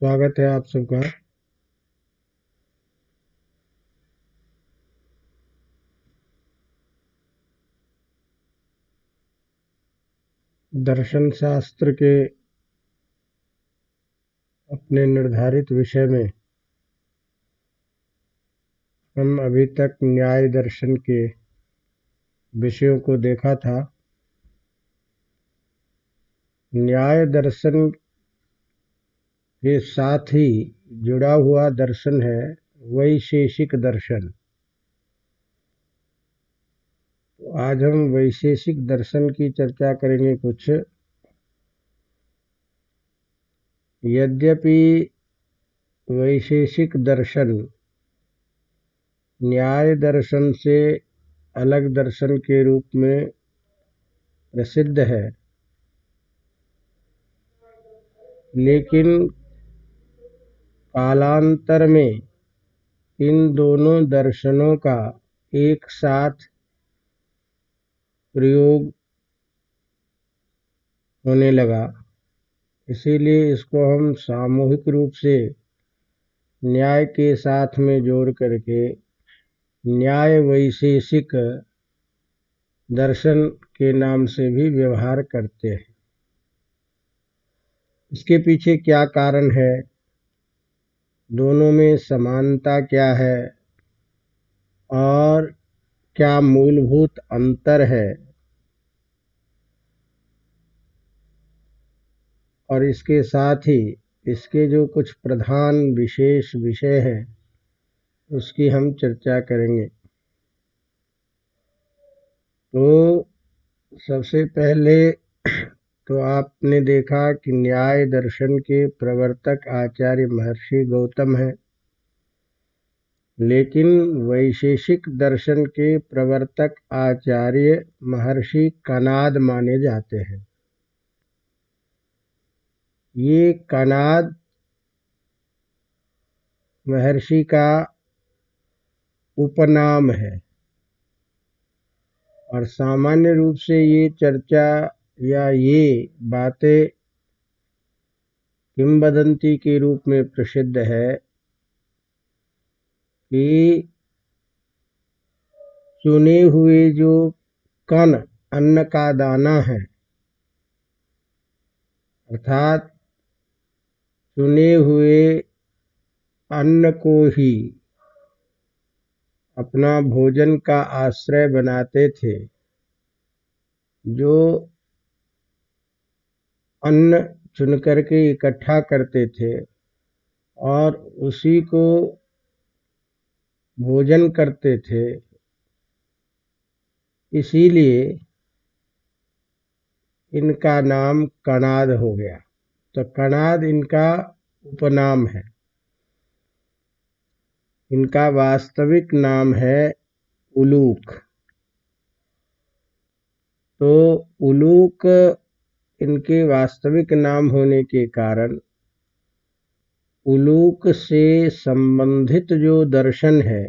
स्वागत है आप सबका। दर्शन शास्त्र के अपने निर्धारित विषय में हम अभी तक न्याय दर्शन के विषयों को देखा था। न्याय दर्शन के साथ ही जुड़ा हुआ दर्शन है वैशेषिक दर्शन। तो आज हम वैशेषिक दर्शन की चर्चा करेंगे कुछ। यद्यपि वैशेषिक दर्शन न्याय दर्शन से अलग दर्शन के रूप में प्रसिद्ध है, लेकिन कालांतर में इन दोनों दर्शनों का एक साथ प्रयोग होने लगा। इसीलिए इसको हम सामूहिक रूप से न्याय के साथ में जोड़ करके न्याय वैशेषिक दर्शन के नाम से भी व्यवहार करते हैं। इसके पीछे क्या कारण है, दोनों में समानता क्या है और क्या मूलभूत अंतर है, और इसके साथ ही इसके जो कुछ प्रधान विशेष विषय हैं उसकी हम चर्चा करेंगे। तो सबसे पहले तो आपने देखा कि न्याय दर्शन के प्रवर्तक आचार्य महर्षि गौतम हैं, लेकिन वैशेषिक दर्शन के प्रवर्तक आचार्य महर्षि कणाद माने जाते हैं। ये कणाद महर्षि का उपनाम है और सामान्य रूप से ये चर्चा या ये बातें किंवदंती के रूप में प्रसिद्ध है कि चुने हुए जो कण अन्न का दाना है, अर्थात चुने हुए अन्न को ही अपना भोजन का आश्रय बनाते थे। जो अन्न चुन करके इकट्ठा करते थे और उसी को भोजन करते थे, इसीलिए इनका नाम कणाद हो गया। तो कणाद इनका उपनाम है। इनका वास्तविक नाम है उलूक। तो उलूक इनके वास्तविक नाम होने के कारण उलूक से संबंधित जो दर्शन है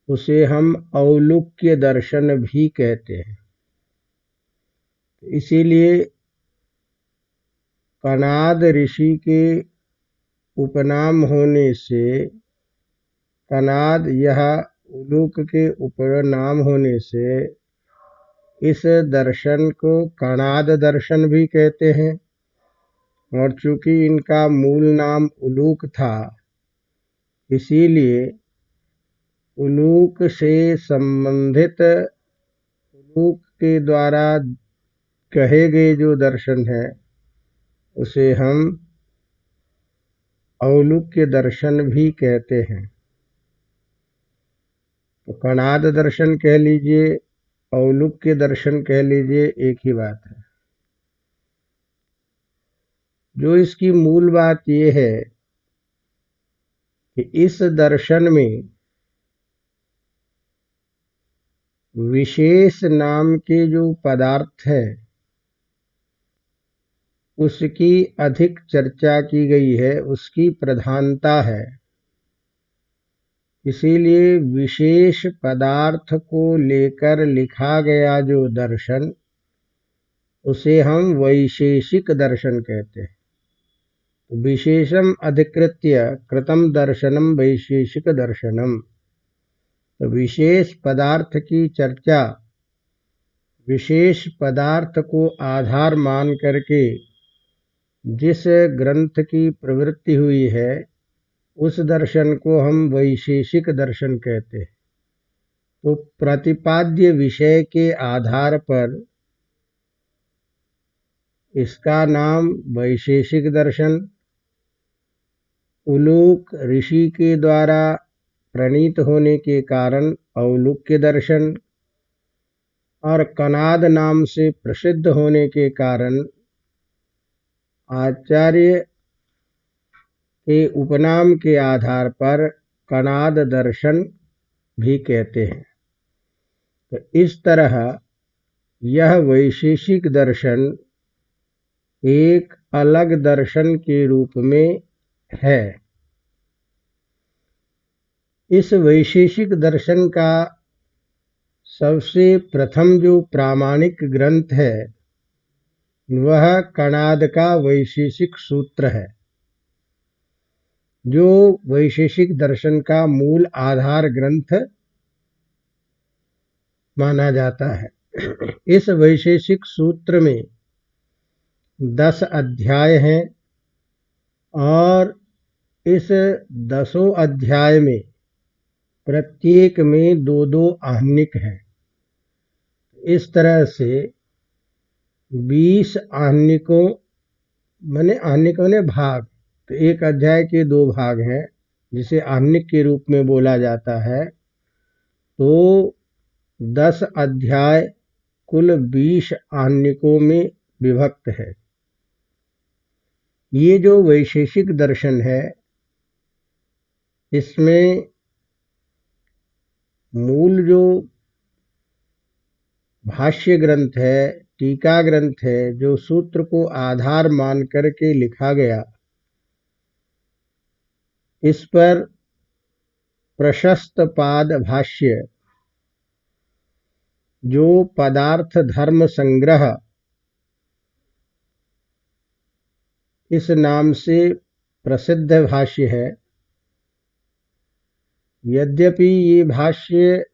उसे हम औलुक्य दर्शन भी कहते हैं। इसीलिए कणाद ऋषि के उपनाम होने से कणाद यह उलूक के उपनाम होने से इस दर्शन को कणाद दर्शन भी कहते हैं। और चूंकि इनका मूल नाम उलूक था, इसीलिए उलूक से संबंधित उलूक के द्वारा कहे गए जो दर्शन है उसे हम औलुक्य दर्शन भी कहते हैं। तो कणाद दर्शन कह लीजिए, औलुक्य दर्शन कह लीजिए, एक ही बात है। जो इसकी मूल बात यह है कि इस दर्शन में विशेष नाम के जो पदार्थ है उसकी अधिक चर्चा की गई है, उसकी प्रधानता है। इसीलिए विशेष पदार्थ को लेकर लिखा गया जो दर्शन उसे हम वैशेषिक दर्शन कहते हैं। विशेषम अधिकृत्य कृतम दर्शनम वैशेषिक दर्शनम। तो विशेष पदार्थ की चर्चा, विशेष पदार्थ को आधार मान करके जिस ग्रंथ की प्रवृत्ति हुई है उस दर्शन को हम वैशेषिक दर्शन कहते हैं। तो प्रतिपाद्य विषय के आधार पर इसका नाम वैशेषिक दर्शन, उलूक ऋषि के द्वारा प्रणीत होने के कारण औलूक्य दर्शन, और कनाद नाम से प्रसिद्ध होने के कारण आचार्य के उपनाम के आधार पर कनाद दर्शन भी कहते हैं। तो इस तरह यह वैशेषिक दर्शन एक अलग दर्शन के रूप में है। इस वैशेषिक दर्शन का सबसे प्रथम जो प्रामाणिक ग्रंथ है वह कणाद का वैशेषिक सूत्र है, जो वैशेषिक दर्शन का मूल आधार ग्रंथ माना जाता है। इस वैशेषिक सूत्र में 10 अध्याय हैं और इस 10 अध्याय में प्रत्येक में 2-2 आहनिक हैं। इस तरह से 20 आहनिकों ने भाग, तो एक अध्याय के 2 भाग हैं जिसे आहनिक के रूप में बोला जाता है। तो 10 अध्याय कुल 20 आहनिकों में विभक्त है। ये जो वैशेषिक दर्शन है इसमें मूल जो भाष्य ग्रंथ है, टीका ग्रंथ है, जो सूत्र को आधार मान करके लिखा गया, इस पर प्रशस्त पाद भाष्य जो पदार्थ धर्म संग्रह इस नाम से प्रसिद्ध भाष्य है। यद्यपि ये भाष्य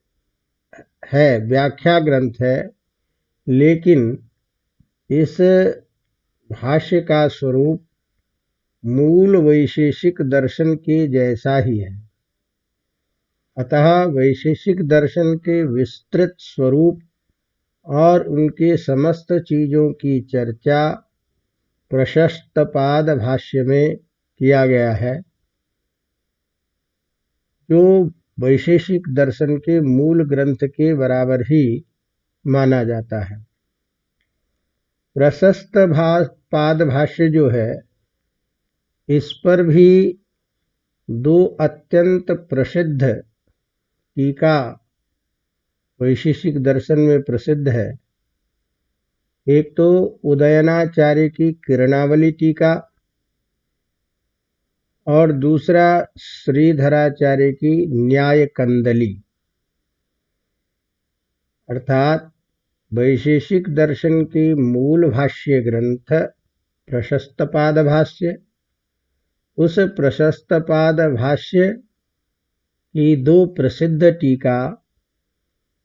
है, व्याख्या ग्रंथ है, लेकिन इस भाष्य का स्वरूप मूल वैशेषिक दर्शन के जैसा ही है। अतः वैशेषिक दर्शन के विस्तृत स्वरूप और उनके समस्त चीजों की चर्चा प्रशस्त पाद भाष्य में किया गया है, जो वैशेषिक दर्शन के मूल ग्रंथ के बराबर ही माना जाता है। प्रशस्त पाद भाष्य जो है, इस पर भी 2 अत्यंत प्रसिद्ध टीका वैशेषिक दर्शन में प्रसिद्ध है। एक तो उदयनाचार्य की किरणावली टीका और दूसरा श्रीधराचार्य की न्याय कंदली, अर्थात वैशेषिक दर्शन के मूल भाष्य ग्रंथ प्रशस्त पाद भाष्य, उस प्रशस्त पाद भाष्य की 2 प्रसिद्ध टीका,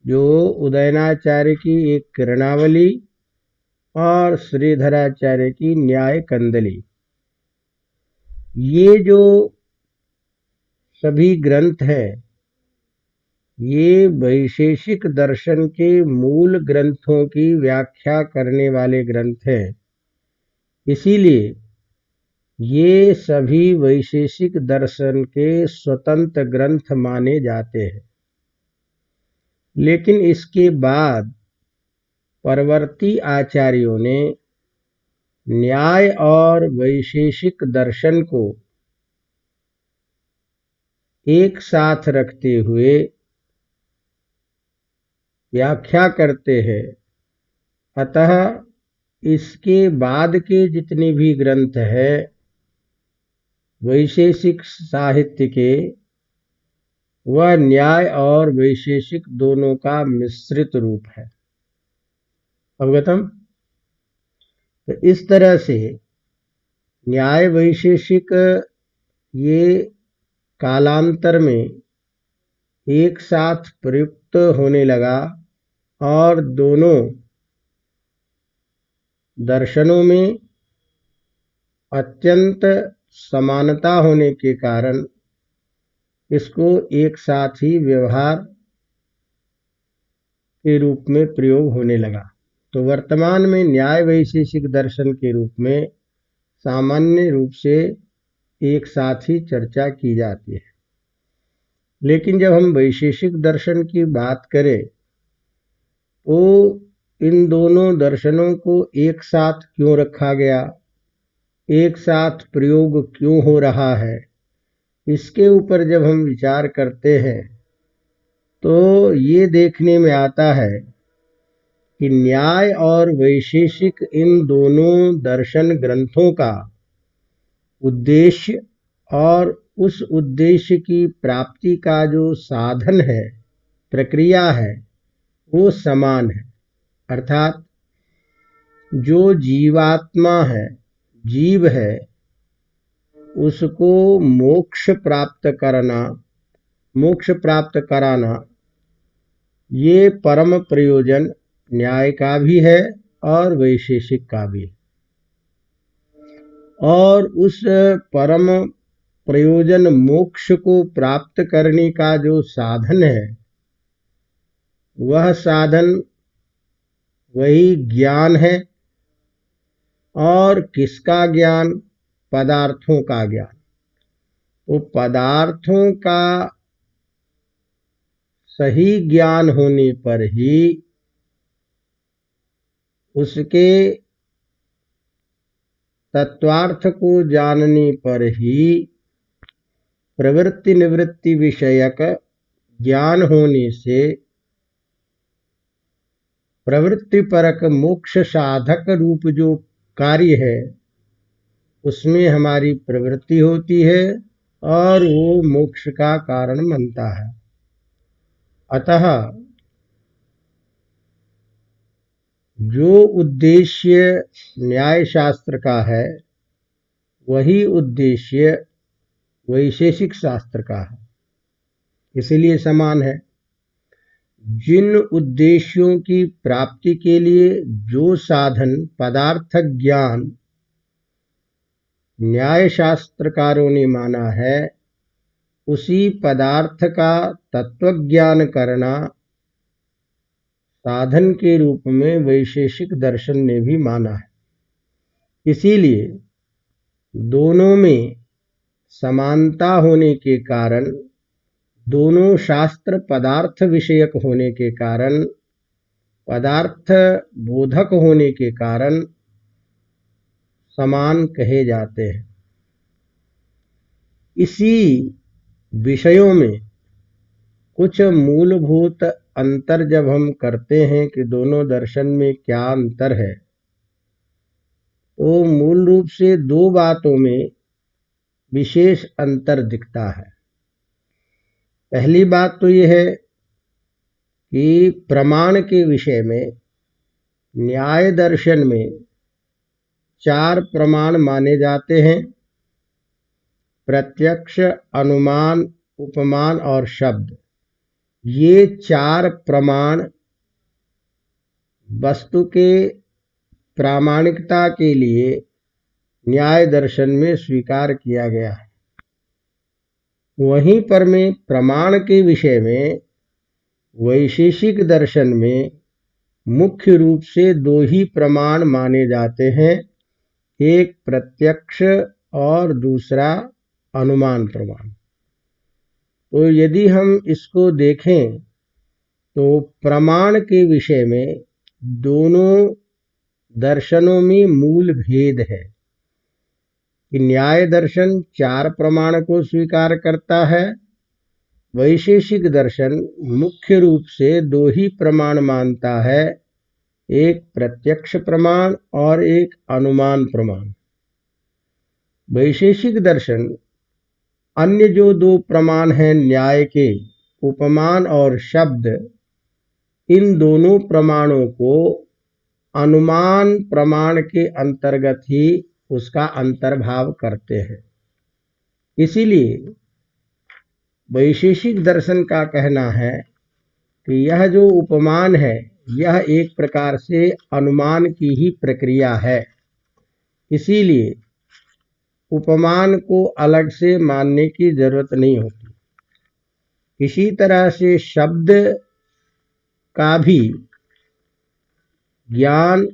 जो उदयनाचार्य की एक किरणावली और श्रीधराचार्य की न्याय कंदली, ये जो सभी ग्रंथ हैं ये वैशेषिक दर्शन के मूल ग्रंथों की व्याख्या करने वाले ग्रंथ हैं। इसीलिए ये सभी वैशेषिक दर्शन के स्वतंत्र ग्रंथ माने जाते हैं। लेकिन इसके बाद परवर्ती आचार्यों ने न्याय और वैशेषिक दर्शन को एक साथ रखते हुए व्याख्या करते हैं। अतः इसके बाद के जितने भी ग्रंथ हैं वैशेषिक साहित्य के, वह न्याय और वैशेषिक दोनों का मिश्रित रूप है। अवगतम? तो इस तरह से न्याय वैशेषिक ये कालांतर में एक साथ प्रयुक्त होने लगा और दोनों दर्शनों में अत्यंत समानता होने के कारण इसको एक साथ ही व्यवहार के रूप में प्रयोग होने लगा। तो वर्तमान में न्याय वैशेषिक दर्शन के रूप में सामान्य रूप से एक साथ ही चर्चा की जाती है। लेकिन जब हम वैशेषिक दर्शन की बात करें तो इन दोनों दर्शनों को एक साथ क्यों रखा गया, एक साथ प्रयोग क्यों हो रहा है, इसके ऊपर जब हम विचार करते हैं तो ये देखने में आता है कि न्याय और वैशेषिक इन दोनों दर्शन ग्रंथों का उद्देश्य और उस उद्देश्य की प्राप्ति का जो साधन है, प्रक्रिया है, वो समान है। अर्थात जो जीवात्मा है, जीव है, उसको मोक्ष प्राप्त कराना ये परम प्रयोजन न्याय का भी है और वैशेषिक का भी। और उस परम प्रयोजन मोक्ष को प्राप्त करने का जो साधन है, वह साधन वही ज्ञान है। और किसका ज्ञान? पदार्थों का ज्ञान। तो पदार्थों का सही ज्ञान होने पर ही उसके तत्वार्थ को जानने पर ही प्रवृत्ति निवृत्ति विषयक ज्ञान होने से प्रवृत्ति परक मोक्ष साधक रूप जो कार्य है उसमें हमारी प्रवृत्ति होती है और वो मोक्ष का कारण बनता है। अतः जो उद्देश्य न्याय शास्त्र का है वही उद्देश्य वैशेषिक शास्त्र का है, इसलिए समान है। जिन उद्देश्यों की प्राप्ति के लिए जो साधन पदार्थ ज्ञान न्याय शास्त्रकारों ने माना है, उसी पदार्थ का तत्वज्ञान करना साधन के रूप में वैशेषिक दर्शन ने भी माना है। इसीलिए दोनों में समानता होने के कारण, दोनों शास्त्र पदार्थ विषयक होने के कारण, पदार्थ बोधक होने के कारण समान कहे जाते हैं। इसी विषयों में कुछ मूलभूत अंतर जब हम करते हैं कि दोनों दर्शन में क्या अंतर है, तो मूल रूप से दो बातों में विशेष अंतर दिखता है। पहली बात तो यह है कि प्रमाण के विषय में न्याय दर्शन में 4 प्रमाण माने जाते हैं: प्रत्यक्ष, अनुमान, उपमान और शब्द। ये 4 प्रमाण वस्तु के प्रामाणिकता के लिए न्याय दर्शन में स्वीकार किया गया है। वहीं पर में प्रमाण के विषय में वैशेषिक दर्शन में मुख्य रूप से 2 ही प्रमाण माने जाते हैं, एक प्रत्यक्ष और दूसरा अनुमान प्रमाण। तो यदि हम इसको देखें तो प्रमाण के विषय में दोनों दर्शनों में मूल भेद है कि न्याय दर्शन 4 प्रमाण को स्वीकार करता है, वैशेषिक दर्शन मुख्य रूप से 2 ही प्रमाण मानता है, एक प्रत्यक्ष प्रमाण और एक अनुमान प्रमाण। वैशेषिक दर्शन अन्य जो 2 प्रमाण हैं न्याय के, उपमान और शब्द, इन दोनों प्रमाणों को अनुमान प्रमाण के अंतर्गत ही उसका अंतर्भाव करते हैं। इसीलिए वैशेषिक दर्शन का कहना है कि यह जो उपमान है यह एक प्रकार से अनुमान की ही प्रक्रिया है। इसीलिए उपमान को अलग से मानने की जरूरत नहीं होती। इसी तरह से शब्द का भी ज्ञान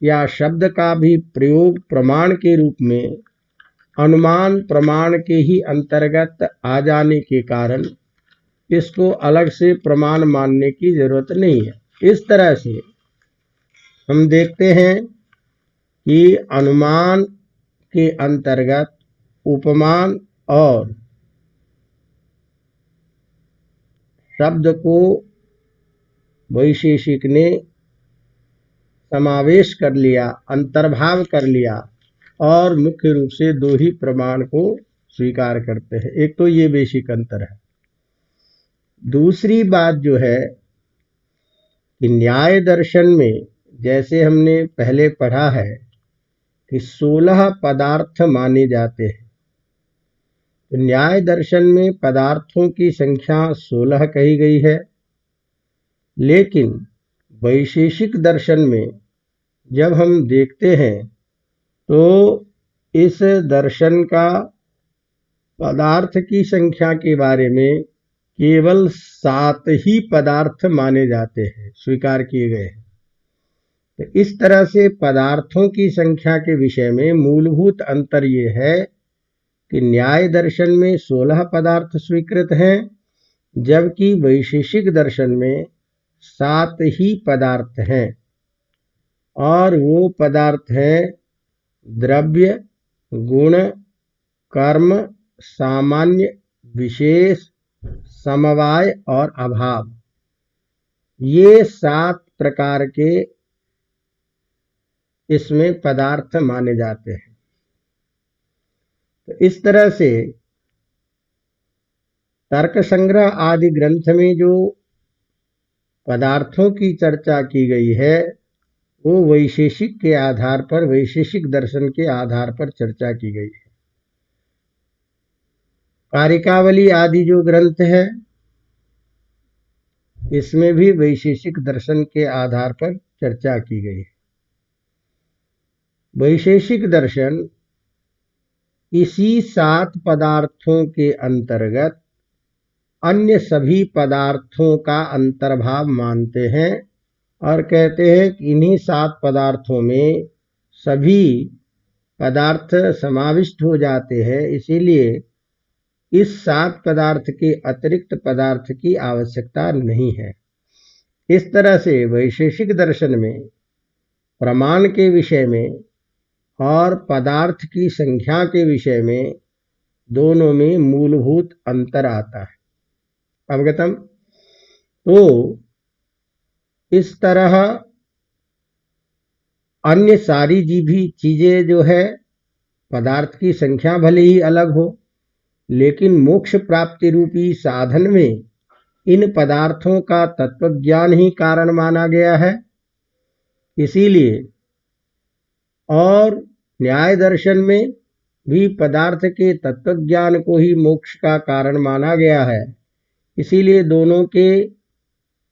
या शब्द का भी प्रयोग प्रमाण के रूप में अनुमान प्रमाण के ही अंतर्गत आ जाने के कारण इसको अलग से प्रमाण मानने की जरूरत नहीं है। इस तरह से हम देखते हैं कि अनुमान के अंतर्गत उपमान और शब्द को वैशेषिक ने समावेश कर लिया, अंतर्भाव कर लिया और मुख्य रूप से दो ही प्रमाण को स्वीकार करते हैं। एक तो ये बेसिक अंतर है। दूसरी बात जो है कि न्याय दर्शन में जैसे हमने पहले पढ़ा है कि 16 पदार्थ माने जाते हैं। तो न्याय दर्शन में पदार्थों की संख्या 16 कही गई है, लेकिन वैशेषिक दर्शन में जब हम देखते हैं तो इस दर्शन का पदार्थ की संख्या के बारे में केवल 7 ही पदार्थ माने जाते हैं, स्वीकार किए गए हैं। तो इस तरह से पदार्थों की संख्या के विषय में मूलभूत अंतर ये है कि न्याय दर्शन में 16 पदार्थ स्वीकृत हैं, जबकि वैशेषिक दर्शन में 7 ही पदार्थ हैं। और वो पदार्थ हैं द्रव्य, गुण, कर्म, सामान्य, विशेष, समवाय और अभाव। ये 7 प्रकार के इसमें पदार्थ माने जाते हैं। तो इस तरह से तर्क संग्रह आदि ग्रंथ में जो पदार्थों की चर्चा की गई है वो वैशेषिक के आधार पर, वैशेषिक दर्शन के आधार पर चर्चा की गई है। कारिकावली आदि जो ग्रंथ है इसमें भी वैशेषिक दर्शन के आधार पर चर्चा की गई है। वैशेषिक दर्शन इसी 7 पदार्थों के अंतर्गत अन्य सभी पदार्थों का अंतर्भाव मानते हैं और कहते हैं कि इन्हीं 7 पदार्थों में सभी पदार्थ समाविष्ट हो जाते हैं, इसीलिए इस 7 पदार्थ के अतिरिक्त पदार्थ की आवश्यकता नहीं है। इस तरह से वैशेषिक दर्शन में प्रमाण के विषय में और पदार्थ की संख्या के विषय में दोनों में मूलभूत अंतर आता है। अवगतम? तो इस तरह अन्य सारी भी चीजें जो है पदार्थ की संख्या भले ही अलग हो, लेकिन मोक्ष प्राप्ति रूपी साधन में इन पदार्थों का तत्वज्ञान ही कारण माना गया है। इसीलिए और न्याय दर्शन में भी पदार्थ के तत्वज्ञान को ही मोक्ष का कारण माना गया है। इसीलिए दोनों के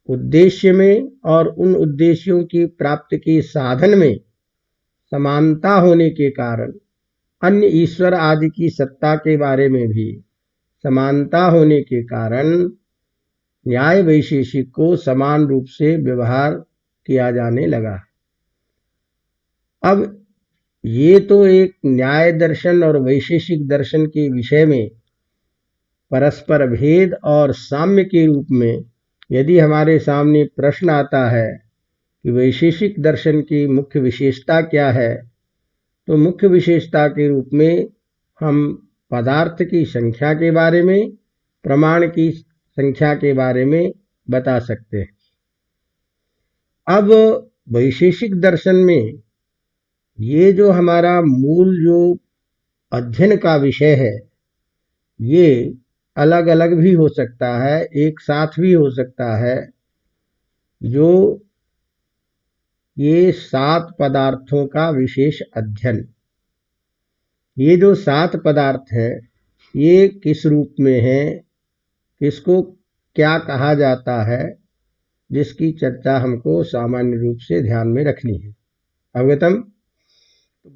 उद्देश्य में और उन उद्देश्यों की प्राप्ति के साधन में समानता होने के कारण अन्य ईश्वर आदि की सत्ता के बारे में भी समानता होने के कारण न्याय वैशेषिक को समान रूप से व्यवहार किया जाने लगा। अब ये तो एक न्याय दर्शन और वैशेषिक दर्शन के विषय में परस्पर भेद और साम्य के रूप में यदि हमारे सामने प्रश्न आता है कि वैशेषिक दर्शन की मुख्य विशेषता क्या है, तो मुख्य विशेषता के रूप में हम पदार्थ की संख्या के बारे में, प्रमाण की संख्या के बारे में बता सकते हैं। अब वैशेषिक दर्शन में ये जो हमारा मूल जो अध्ययन का विषय है ये अलग अलग भी हो सकता है, एक साथ भी हो सकता है। जो ये 7 पदार्थों का विशेष अध्ययन ये जो 7 पदार्थ है ये किस रूप में है, किसको क्या कहा जाता है, जिसकी चर्चा हमको सामान्य रूप से ध्यान में रखनी है। अवगतम।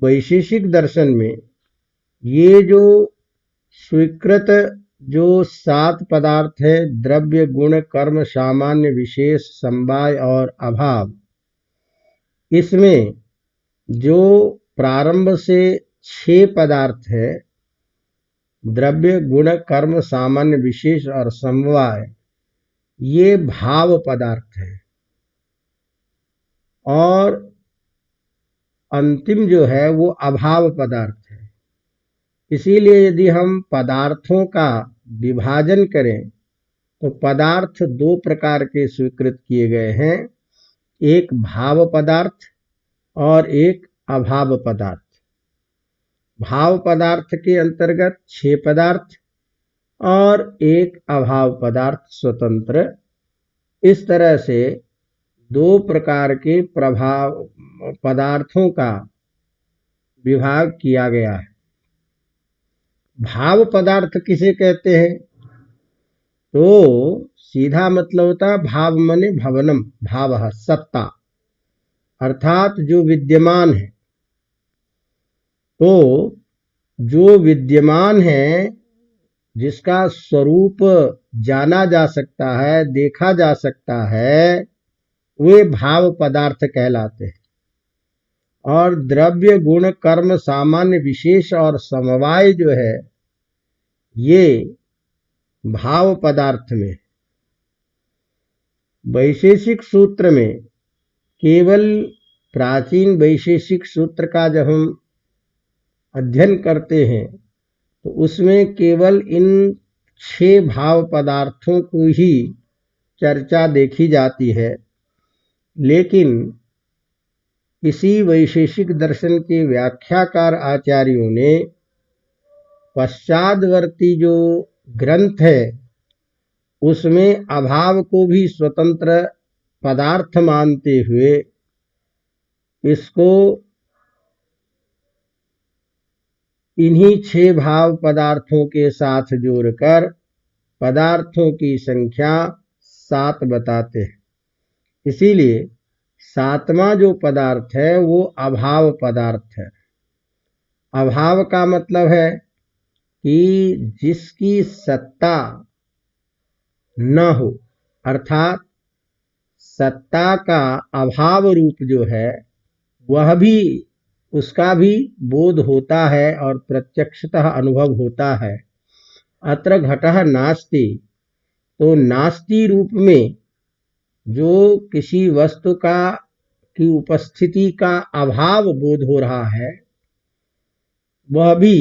वैशेषिक दर्शन में ये जो स्वीकृत जो 7 पदार्थ है, द्रव्य, गुण, कर्म, सामान्य, विशेष, समवाय और अभाव, इसमें जो प्रारंभ से 6 पदार्थ है, द्रव्य, गुण, कर्म, सामान्य, विशेष और समवाय, ये भाव पदार्थ है। और अंतिम जो है वो अभाव पदार्थ है। इसीलिए यदि हम पदार्थों का विभाजन करें तो पदार्थ 2 प्रकार के स्वीकृत किए गए हैं, एक भाव पदार्थ और एक अभाव पदार्थ। भाव पदार्थ के अंतर्गत 6 पदार्थ और एक अभाव पदार्थ स्वतंत्र। इस तरह से 2 प्रकार के प्रभाव पदार्थों का विभाग किया गया है। भाव पदार्थ किसे कहते हैं? तो सीधा मतलब होता है भाव मने भवनम, भाव सत्ता, अर्थात जो विद्यमान है। तो जो विद्यमान है, जिसका स्वरूप जाना जा सकता है, देखा जा सकता है, वे भाव पदार्थ कहलाते हैं। और द्रव्य, गुण, कर्म, सामान्य, विशेष और समवाय जो है ये भाव पदार्थ में। वैशेषिक सूत्र में केवल प्राचीन वैशेषिक सूत्र का जब हम अध्ययन करते हैं तो उसमें केवल इन 6 भाव पदार्थों को ही चर्चा देखी जाती है। लेकिन इसी वैशेषिक दर्शन के व्याख्याकार आचार्यों ने पश्चादवर्ती जो ग्रंथ है उसमें अभाव को भी स्वतंत्र पदार्थ मानते हुए इसको इन्हीं 6 भाव पदार्थों के साथ जोड़कर पदार्थों की संख्या 7 बताते हैं। इसीलिए 7वां जो पदार्थ है वो अभाव पदार्थ है। अभाव का मतलब है कि जिसकी सत्ता न हो, अर्थात सत्ता का अभाव रूप जो है वह भी, उसका भी बोध होता है और प्रत्यक्षतः अनुभव होता है। अत्र घटः नास्ति, तो नास्ति रूप में जो किसी वस्तु का की उपस्थिति का अभाव बोध हो रहा है वह भी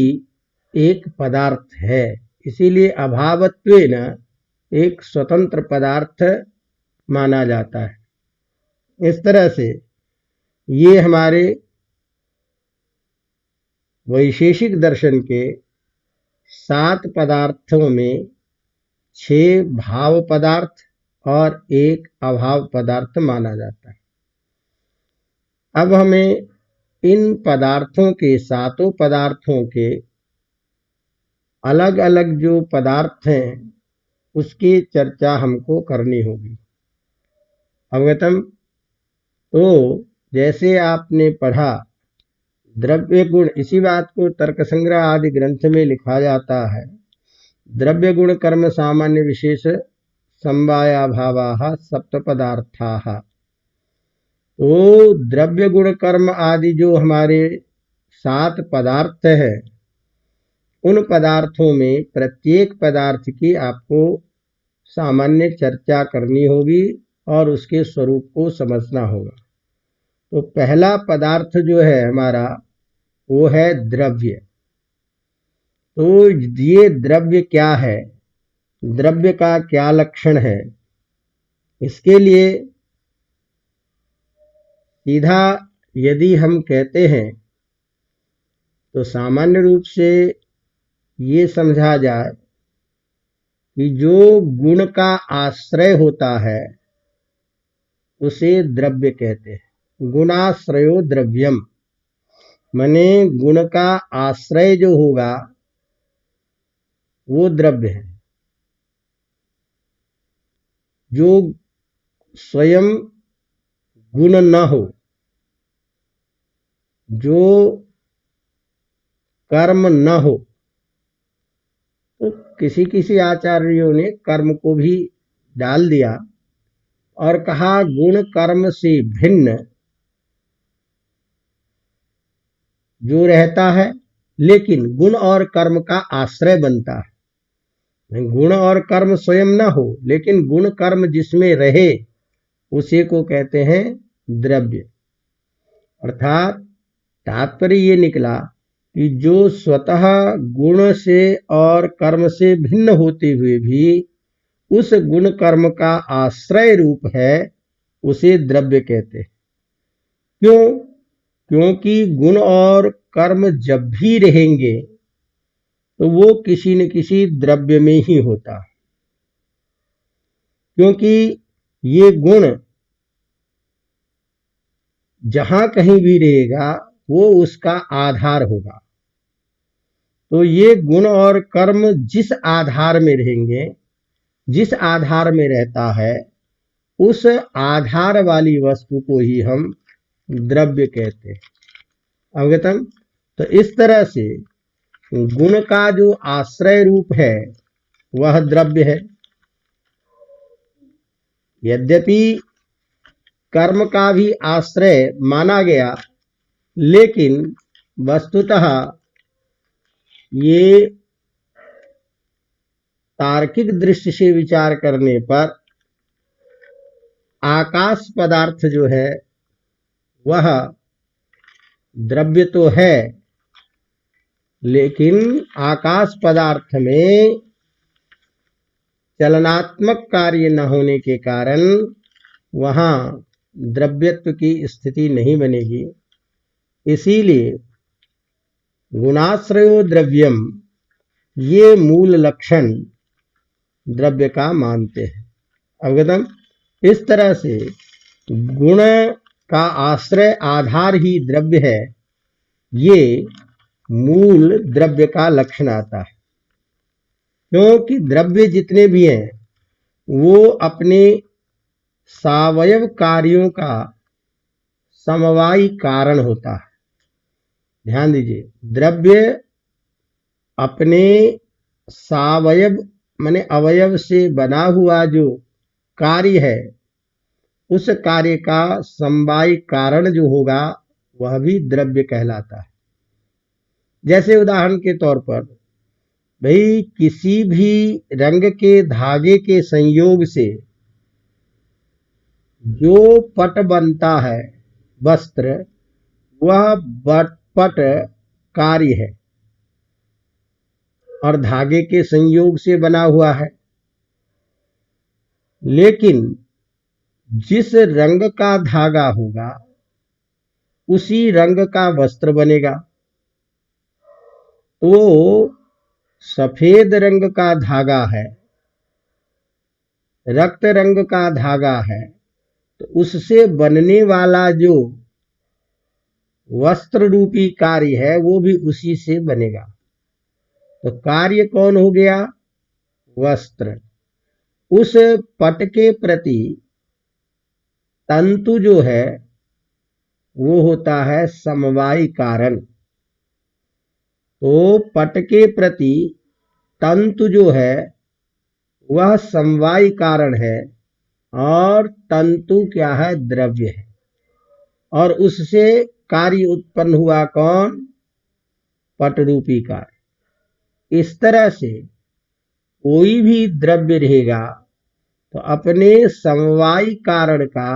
एक पदार्थ है। इसीलिए अभावत्वेन एक स्वतंत्र पदार्थ माना जाता है। इस तरह से ये हमारे वैशेषिक दर्शन के 7 पदार्थों में 6 भाव पदार्थ और एक अभाव पदार्थ माना जाता है। अब हमें इन पदार्थों के, 7 पदार्थों के अलग अलग जो पदार्थ हैं उसकी चर्चा हमको करनी होगी। अवगतम। तो जैसे आपने पढ़ा द्रव्य गुण, इसी बात को तर्क संग्रह आदि ग्रंथ में लिखा जाता है, द्रव्य गुण कर्म सामान्य विशेष समवायाभावाः सप्त पदार्थाः। तो द्रव्य गुण कर्म आदि जो हमारे 7 पदार्थ है, उन पदार्थों में प्रत्येक पदार्थ की आपको सामान्य चर्चा करनी होगी और उसके स्वरूप को समझना होगा। तो पहला पदार्थ जो है हमारा वो है द्रव्य। तो ये द्रव्य क्या है, द्रव्य का क्या लक्षण है, इसके लिए सीधा यदि हम कहते हैं तो सामान्य रूप से ये समझा जाए कि जो गुण का आश्रय होता है उसे द्रव्य कहते हैं। गुणाश्रयो द्रव्यम। माने गुण का आश्रय जो होगा वो द्रव्य है। जो स्वयं गुण न हो, जो कर्म न हो, तो किसी किसी आचार्यों ने कर्म को भी डाल दिया और कहा गुण कर्म से भिन्न जो रहता है, लेकिन गुण और कर्म का आश्रय बनता है। गुण और कर्म स्वयं न हो, लेकिन गुण कर्म जिसमें रहे उसी को कहते हैं द्रव्य। अर्थात तात्पर्य ये निकला कि जो स्वतः गुण से और कर्म से भिन्न होते हुए भी उस गुण कर्म का आश्रय रूप है, उसे द्रव्य कहते हैं। क्यों? क्योंकि गुण और कर्म जब भी रहेंगे तो वो किसी न किसी द्रव्य में ही होता, क्योंकि ये गुण जहां कहीं भी रहेगा वो उसका आधार होगा। तो ये गुण और कर्म जिस आधार में रहेंगे, जिस आधार में रहता है, उस आधार वाली वस्तु को ही हम द्रव्य कहते हैं। अवगतम? तो इस तरह से गुण का जो आश्रय रूप है वह द्रव्य है। यद्यपि कर्म का भी आश्रय माना गया, लेकिन वस्तुतः ये तार्किक दृष्टि से विचार करने पर आकाश पदार्थ जो है वह द्रव्य तो है, लेकिन आकाश पदार्थ में चलनात्मक कार्य न होने के कारण वहां द्रव्यत्व की स्थिति नहीं बनेगी। इसीलिए गुणाश्रयो द्रव्यम, ये मूल लक्षण द्रव्य का मानते हैं। अवगतम? इस तरह से गुण का आश्रय आधार ही द्रव्य है, ये मूल द्रव्य का लक्षण आता है। क्योंकि द्रव्य जितने भी हैं वो अपने सावयव कार्यों का समवायी कारण होता है। ध्यान दीजिए, द्रव्य अपने सावयव माने अवयव से बना हुआ जो कार्य है, उस कार्य का समवायी कारण जो होगा वह भी द्रव्य कहलाता है। जैसे उदाहरण के तौर पर, भाई किसी भी रंग के धागे के संयोग से जो पट बनता है, वस्त्र, वह पट कार्य है और धागे के संयोग से बना हुआ है। लेकिन जिस रंग का धागा होगा उसी रंग का वस्त्र बनेगा। तो सफेद रंग का धागा है, रक्त रंग का धागा है, तो उससे बनने वाला जो वस्त्र रूपी कार्य है वो भी उसी से बनेगा। तो कार्य कौन हो गया? वस्त्र। उस पट के प्रति तंतु जो है वो होता है समवायी कारण। तो पट के प्रति तंतु जो है वह समवायी कारण है, और तंतु क्या है? द्रव्य है। और उससे कार्य उत्पन्न हुआ कौन? पट रूपी कार्य। इस तरह से कोई भी द्रव्य रहेगा तो अपने समवायी कारण का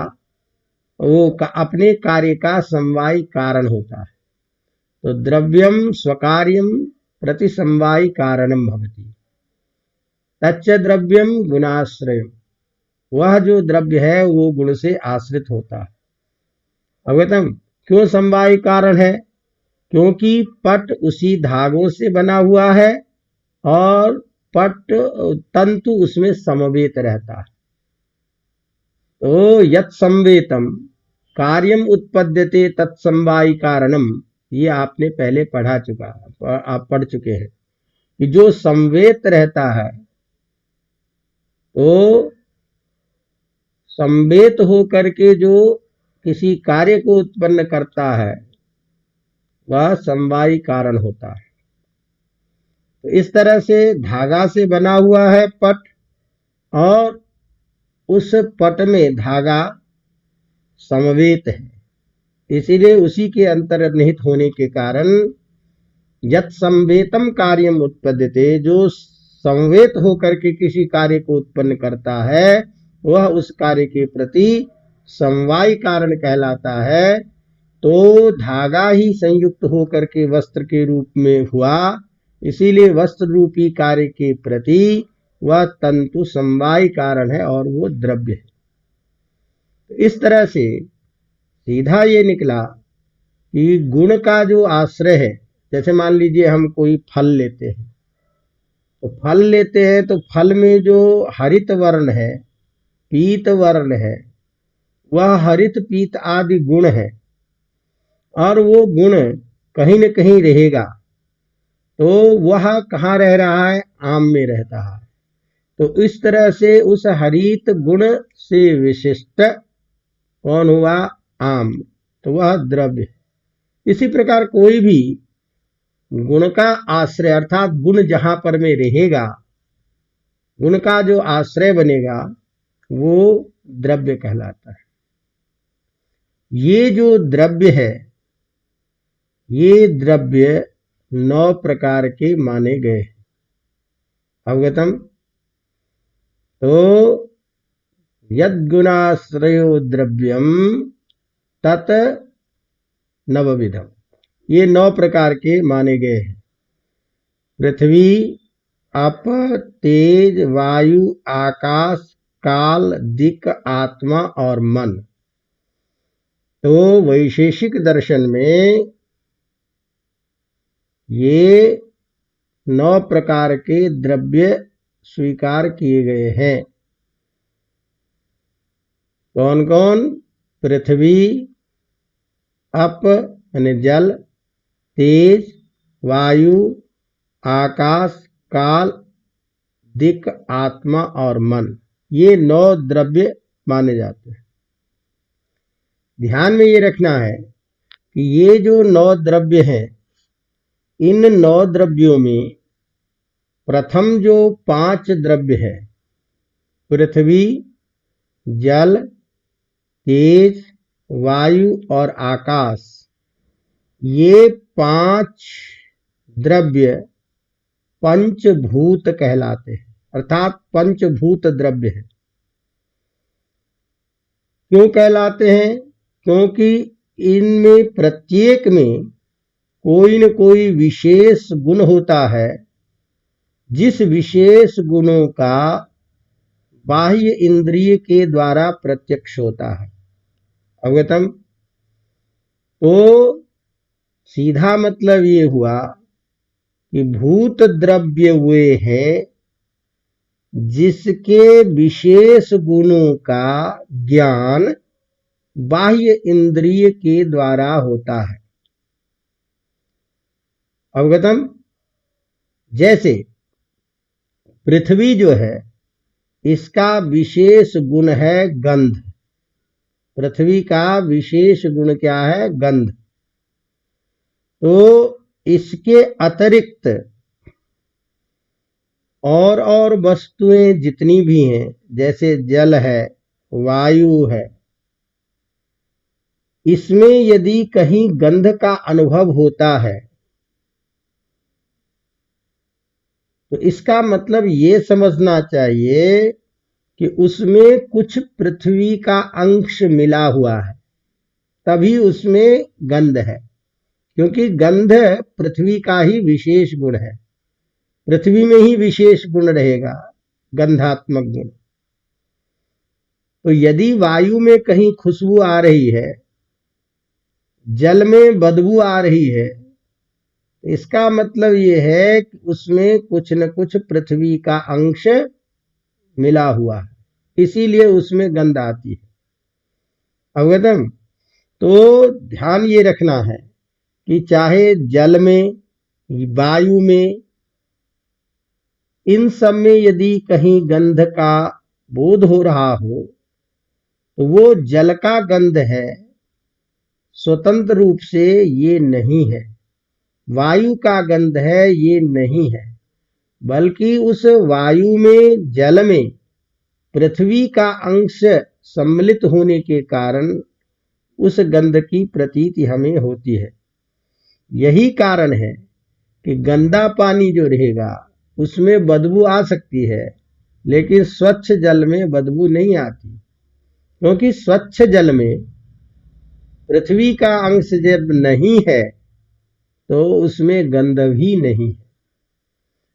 अपने कार्य का समवायी कारण होता है। तो द्रव्यम स्वकार्यम प्रति समवायी कारणम भवति, तच्च द्रव्यम गुणाश्रयम। वह जो द्रव्य है वो गुण से आश्रित होता है। अवगतम? क्यों समवायी कारण है? क्योंकि पट उसी धागों से बना हुआ है और पट तंतु उसमें समवेत रहता है। तो यत् संवेतम कार्यम उत्पद्यते तत्समवायी कारणम ये आपने पहले आप पढ़ चुके हैं कि जो संवेत रहता है तो संवेत होकर के जो किसी कार्य को उत्पन्न करता है वह समवायी कारण होता है। तो इस तरह से धागा से बना हुआ है पट, और उस पट में धागा समवेत है, इसीलिए उसी के अंतर्निहित होने के कारण यत् संवेतम कार्यम उत्पद्यते, जो संवेत होकर के किसी कार्य को उत्पन्न करता है वह उस कार्य के प्रति समवायी कारण कहलाता है। तो धागा ही संयुक्त होकर के वस्त्र के रूप में हुआ, इसीलिए वस्त्र रूपी कार्य के प्रति वह तंतु समवायी कारण है और वो द्रव्य है। इस तरह से सीधा ये निकला कि गुण का जो आश्रय है, जैसे मान लीजिए हम कोई फल लेते हैं, तो फल लेते हैं तो फल में जो हरित वर्ण है, पीत वर्ण है, वह हरित पीत आदि गुण है, और वो गुण कहीं न कहीं रहेगा। तो वह कहाँ रह रहा है? आम में रहता है। तो इस तरह से उस हरित गुण से विशिष्ट कौन हुआ? आम। तो वह द्रव्य। इसी प्रकार कोई भी गुण का आश्रय अर्थात गुण जहां पर में रहेगा, गुण का जो आश्रय बनेगा वो द्रव्य कहलाता है। ये जो द्रव्य है, ये द्रव्य 9 प्रकार के माने गए। अवगतम? तो यद्गुणाश्रयो द्रव्यम तत् नवविधम, ये 9 प्रकार के माने गए हैं। पृथ्वी, अप, तेज, वायु, आकाश, काल, दिक्, आत्मा और मन। तो वैशेषिक दर्शन में ये 9 प्रकार के द्रव्य स्वीकार किए गए हैं। कौन कौन? पृथ्वी, अप यानी जल, तेज, वायु, आकाश, काल, दिक्, आत्मा और मन, ये 9 द्रव्य माने जाते हैं। ध्यान में ये रखना है कि ये जो 9 द्रव्य हैं, इन 9 द्रव्यों में प्रथम जो 5 द्रव्य है, पृथ्वी, जल, तेज, वायु और आकाश, ये 5 द्रव्य पंचभूत कहलाते हैं, अर्थात पंचभूत द्रव्य है। क्यों कहलाते हैं? क्योंकि इनमें प्रत्येक में कोई न कोई विशेष गुण होता है, जिस विशेष गुणों का बाह्य इंद्रिय के द्वारा प्रत्यक्ष होता है। अवगतम? तो सीधा मतलब ये हुआ कि भूत द्रव्य वे हैं जिसके विशेष गुणों का ज्ञान बाह्य इंद्रिय के द्वारा होता है। अवगतम? जैसे पृथ्वी जो है, इसका विशेष गुण है गंध। पृथ्वी का विशेष गुण क्या है? गंध। तो इसके अतिरिक्त और वस्तुएं जितनी भी हैं, जैसे जल है, वायु है, इसमें यदि कहीं गंध का अनुभव होता है तो इसका मतलब ये समझना चाहिए कि उसमें कुछ पृथ्वी का अंश मिला हुआ है, तभी उसमें गंध है। क्योंकि गंध पृथ्वी का ही विशेष गुण है, पृथ्वी में ही विशेष गुण रहेगा, गंधात्मक गुण। तो यदि वायु में कहीं खुशबू आ रही है, जल में बदबू आ रही है, इसका मतलब ये है कि उसमें कुछ न कुछ पृथ्वी का अंश मिला हुआ है, इसीलिए उसमें गंध आती है। अवगतम? तो ध्यान ये रखना है कि चाहे जल में, वायु में, इन सब में यदि कहीं गंध का बोध हो रहा हो तो वो जल का गंध है, स्वतंत्र रूप से ये नहीं है। वायु का गंध है, ये नहीं है, बल्कि उस वायु में, जल में पृथ्वी का अंश सम्मिलित होने के कारण उस गंध की प्रतीति हमें होती है। यही कारण है कि गंदा पानी जो रहेगा उसमें बदबू आ सकती है, लेकिन स्वच्छ जल में बदबू नहीं आती, क्योंकि स्वच्छ जल में पृथ्वी का अंश जब नहीं है तो उसमें गंध भी नहीं है।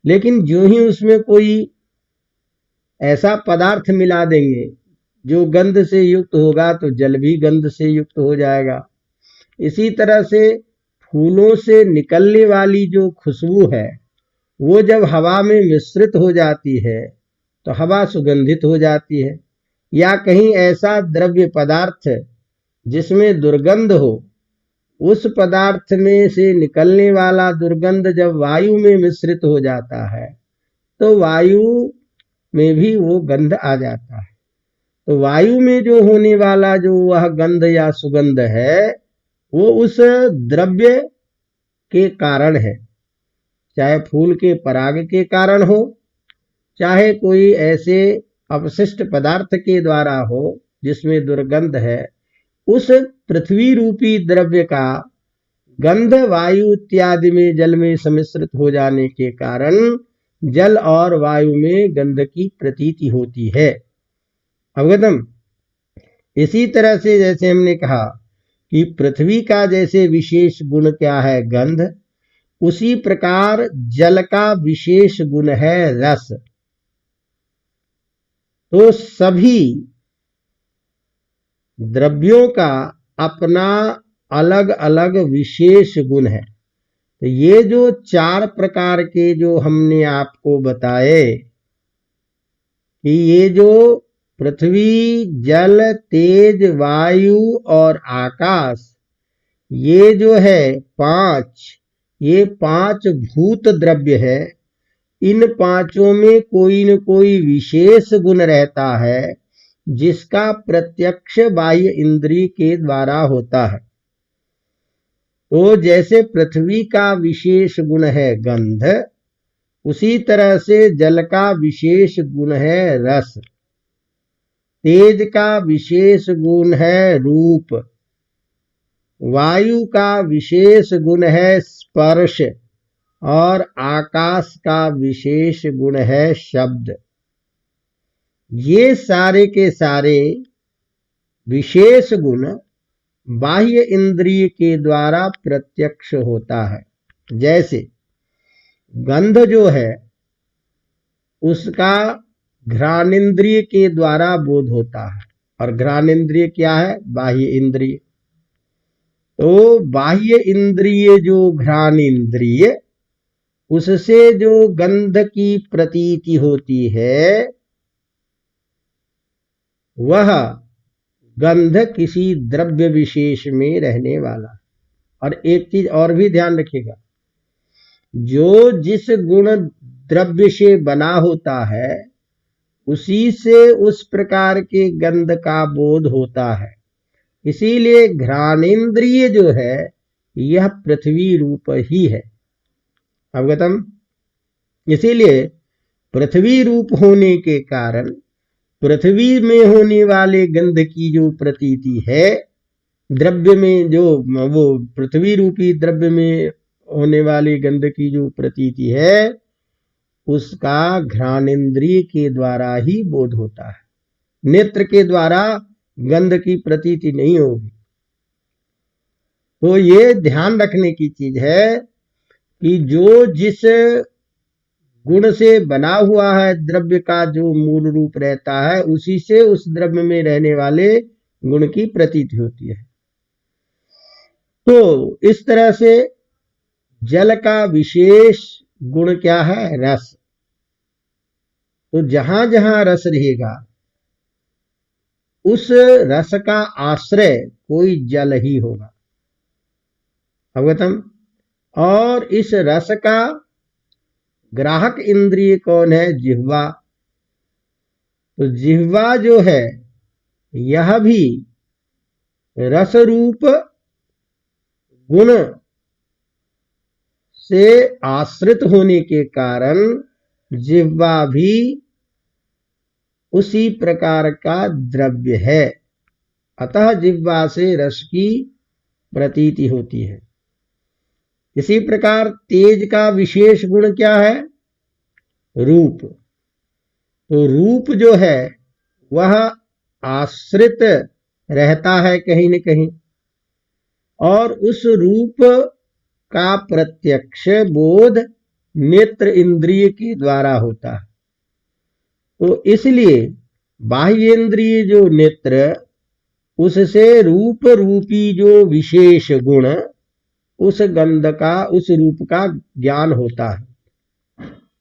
लेकिन जो ही उसमें कोई ऐसा पदार्थ मिला देंगे जो गंध से युक्त होगा तो जल भी गंध से युक्त हो जाएगा। इसी तरह से फूलों से निकलने वाली जो खुशबू है वो जब हवा में मिश्रित हो जाती है तो हवा सुगंधित हो जाती है। या कहीं ऐसा द्रव्य पदार्थ जिसमें दुर्गंध हो, उस पदार्थ में से निकलने वाला दुर्गंध जब वायु में मिश्रित हो जाता है तो वायु में भी वो गंध आ जाता है। तो वायु में जो होने वाला जो वह गंध या सुगंध है वो उस द्रव्य के कारण है, चाहे फूल के पराग के कारण हो, चाहे कोई ऐसे अवशिष्ट पदार्थ के द्वारा हो जिसमें दुर्गंध है। उस पृथ्वी रूपी द्रव्य का गंध वायु इत्यादि में, जल में सम्मिश्रित हो जाने के कारण जल और वायु में गंध की प्रतीति होती है। अवगतम। इसी तरह से जैसे हमने कहा कि पृथ्वी का जैसे विशेष गुण क्या है, गंध, उसी प्रकार जल का विशेष गुण है रस। तो सभी द्रव्यों का अपना अलग अलग विशेष गुण है। तो ये जो 4 प्रकार के जो हमने आपको बताए कि ये जो पृथ्वी, जल, तेज, वायु और आकाश, ये जो है 5, ये 5 भूत द्रव्य है। इन पांचों में कोई न कोई विशेष गुण रहता है जिसका प्रत्यक्ष बाह्य इंद्रिय के द्वारा होता है। तो जैसे पृथ्वी का विशेष गुण है गंध, उसी तरह से जल का विशेष गुण है रस, तेज का विशेष गुण है रूप, वायु का विशेष गुण है स्पर्श और आकाश का विशेष गुण है शब्द। ये सारे के सारे विशेष गुण बाह्य इंद्रिय के द्वारा प्रत्यक्ष होता है। जैसे गंध जो है उसका घ्राणेन्द्रिय के द्वारा बोध होता है, और घ्राणेन्द्रिय क्या है, बाह्य इंद्रिय। तो बाह्य इंद्रिय जो घ्राणेन्द्रिय, उससे जो गंध की प्रतीति होती है वह गंध किसी द्रव्य विशेष में रहने वाला। और एक चीज और भी ध्यान रखिएगा, जो जिस गुण द्रव्य से बना होता है उसी से उस प्रकार के गंध का बोध होता है। इसीलिए घ्राणेन्द्रिय जो है यह पृथ्वी रूप ही है। अवगतम। इसीलिए पृथ्वी रूप होने के कारण पृथ्वी में होने वाले गंध की जो प्रतीति है, द्रव्य में जो वो पृथ्वी रूपी द्रव्य में होने वाली गंध की जो प्रतीति है, उसका घ्राणेन्द्रिय के द्वारा ही बोध होता है। नेत्र के द्वारा गंध की प्रतीति नहीं होगी। तो ये ध्यान रखने की चीज है कि जो जिस गुण से बना हुआ है द्रव्य का जो मूल रूप रहता है, उसी से उस द्रव्य में रहने वाले गुण की प्रतीति होती है। तो इस तरह से जल का विशेष गुण क्या है, रस। तो जहां जहां रस रहेगा उस रस का आश्रय कोई जल ही होगा। अवगतम। और इस रस का ग्राहक इंद्रिय कौन है? जिह्वा। तो जिह्वा जो है यह भी रस रूप गुण से आश्रित होने के कारण जिह्वा भी उसी प्रकार का द्रव्य है। अतः जिह्वा से रस की प्रतीति होती है। इसी प्रकार तेज का विशेष गुण क्या है? रूप। तो रूप जो है वह आश्रित रहता है कहीं न कहीं, और उस रूप का प्रत्यक्ष बोध नेत्र इंद्रिय के द्वारा होता है। तो इसलिए बाह्येंद्रिय जो नेत्र, उससे रूप रूपी जो विशेष गुण, उस गंध का, उस रूप का ज्ञान होता है।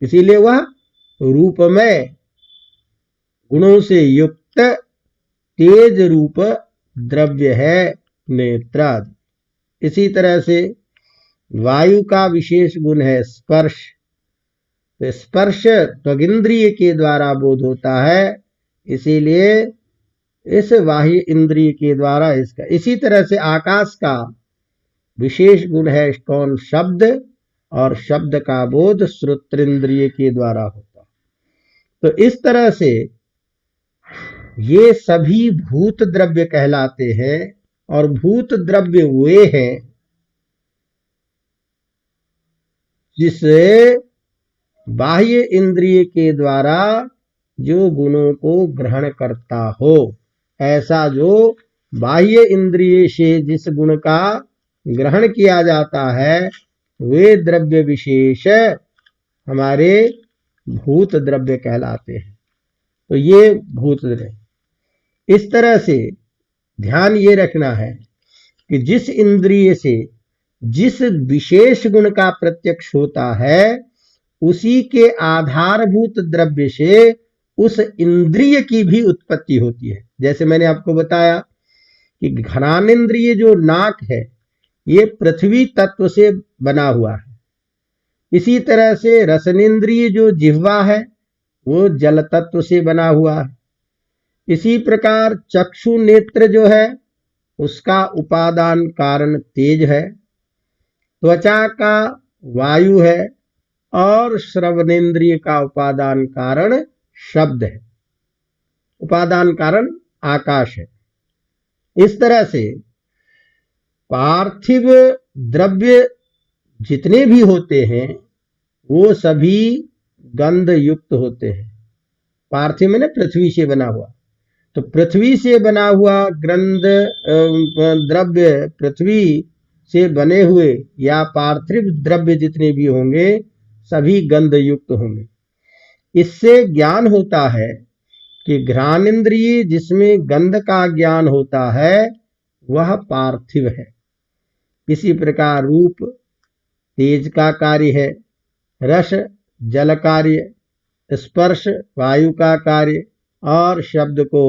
इसीलिए वह रूपमय गुणों से युक्त तेज रूप द्रव्य है नेत्रादि। इसी तरह से वायु का विशेष गुण है स्पर्श। तो स्पर्श त्वगिंद्रिय के द्वारा बोध होता है, इसीलिए इस बाह्य इंद्रिय के द्वारा इसका। इसी तरह से आकाश का विशेष गुण है कौन? शब्द। और शब्द का बोध श्रोत्रेंद्रिय के द्वारा होता। तो इस तरह से ये सभी भूत द्रव्य कहलाते हैं। और भूत द्रव्य वे हैं जिसे बाह्य इंद्रिय के द्वारा जो गुणों को ग्रहण करता हो। ऐसा जो बाह्य इंद्रिय से जिस गुण का ग्रहण किया जाता है, वे द्रव्य विशेष हमारे भूत द्रव्य कहलाते हैं। तो ये भूत द्रव्य। इस तरह से ध्यान ये रखना है कि जिस इंद्रिय से जिस विशेष गुण का प्रत्यक्ष होता है, उसी के आधारभूत द्रव्य से उस इंद्रिय की भी उत्पत्ति होती है। जैसे मैंने आपको बताया कि घ्राणेन्द्रिय जो नाक है, ये पृथ्वी तत्व से बना हुआ है। इसी तरह से रसनेन्द्रिय जो जिह्वा है, वो जल तत्व से बना हुआ है। इसी प्रकार चक्षु नेत्र जो है, उसका उपादान कारण तेज है। त्वचा का वायु है, और श्रवणेन्द्रिय का उपादान कारण शब्द है, उपादान कारण आकाश है। इस तरह से पार्थिव द्रव्य जितने भी होते हैं, वो सभी गंध युक्त होते हैं। पार्थिव में पृथ्वी से बना हुआ। तो पृथ्वी से बना हुआ गंध द्रव्य, पृथ्वी से बने हुए या पार्थिव द्रव्य जितने भी होंगे, सभी गंध युक्त होंगे। इससे ज्ञान होता है कि घ्राणेन्द्रिय जिसमें गंध का ज्ञान होता है, वह पार्थिव है। इसी प्रकार रूप तेज का कार्य है, रस जल कार्य, स्पर्श वायु का कार्य, और शब्द को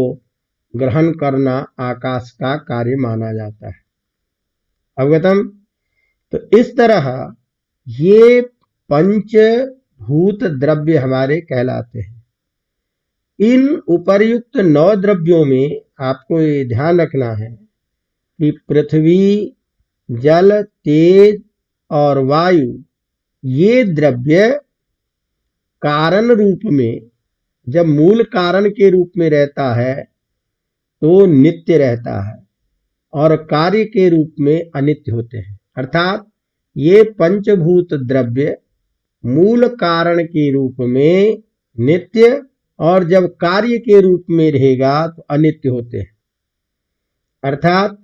ग्रहण करना आकाश का कार्य माना जाता है। अवगतम। तो इस तरह ये पंचभूत द्रव्य हमारे कहलाते हैं। इन उपर्युक्त 9 द्रव्यों में आपको ये ध्यान रखना है कि पृथ्वी, जल, तेज और वायु, ये द्रव्य कारण रूप में, जब मूल कारण के रूप में रहता है तो नित्य रहता है, और कार्य के रूप में अनित्य होते हैं। अर्थात ये पंचभूत द्रव्य मूल कारण के रूप में नित्य, और जब कार्य के रूप में रहेगा तो अनित्य होते हैं। अर्थात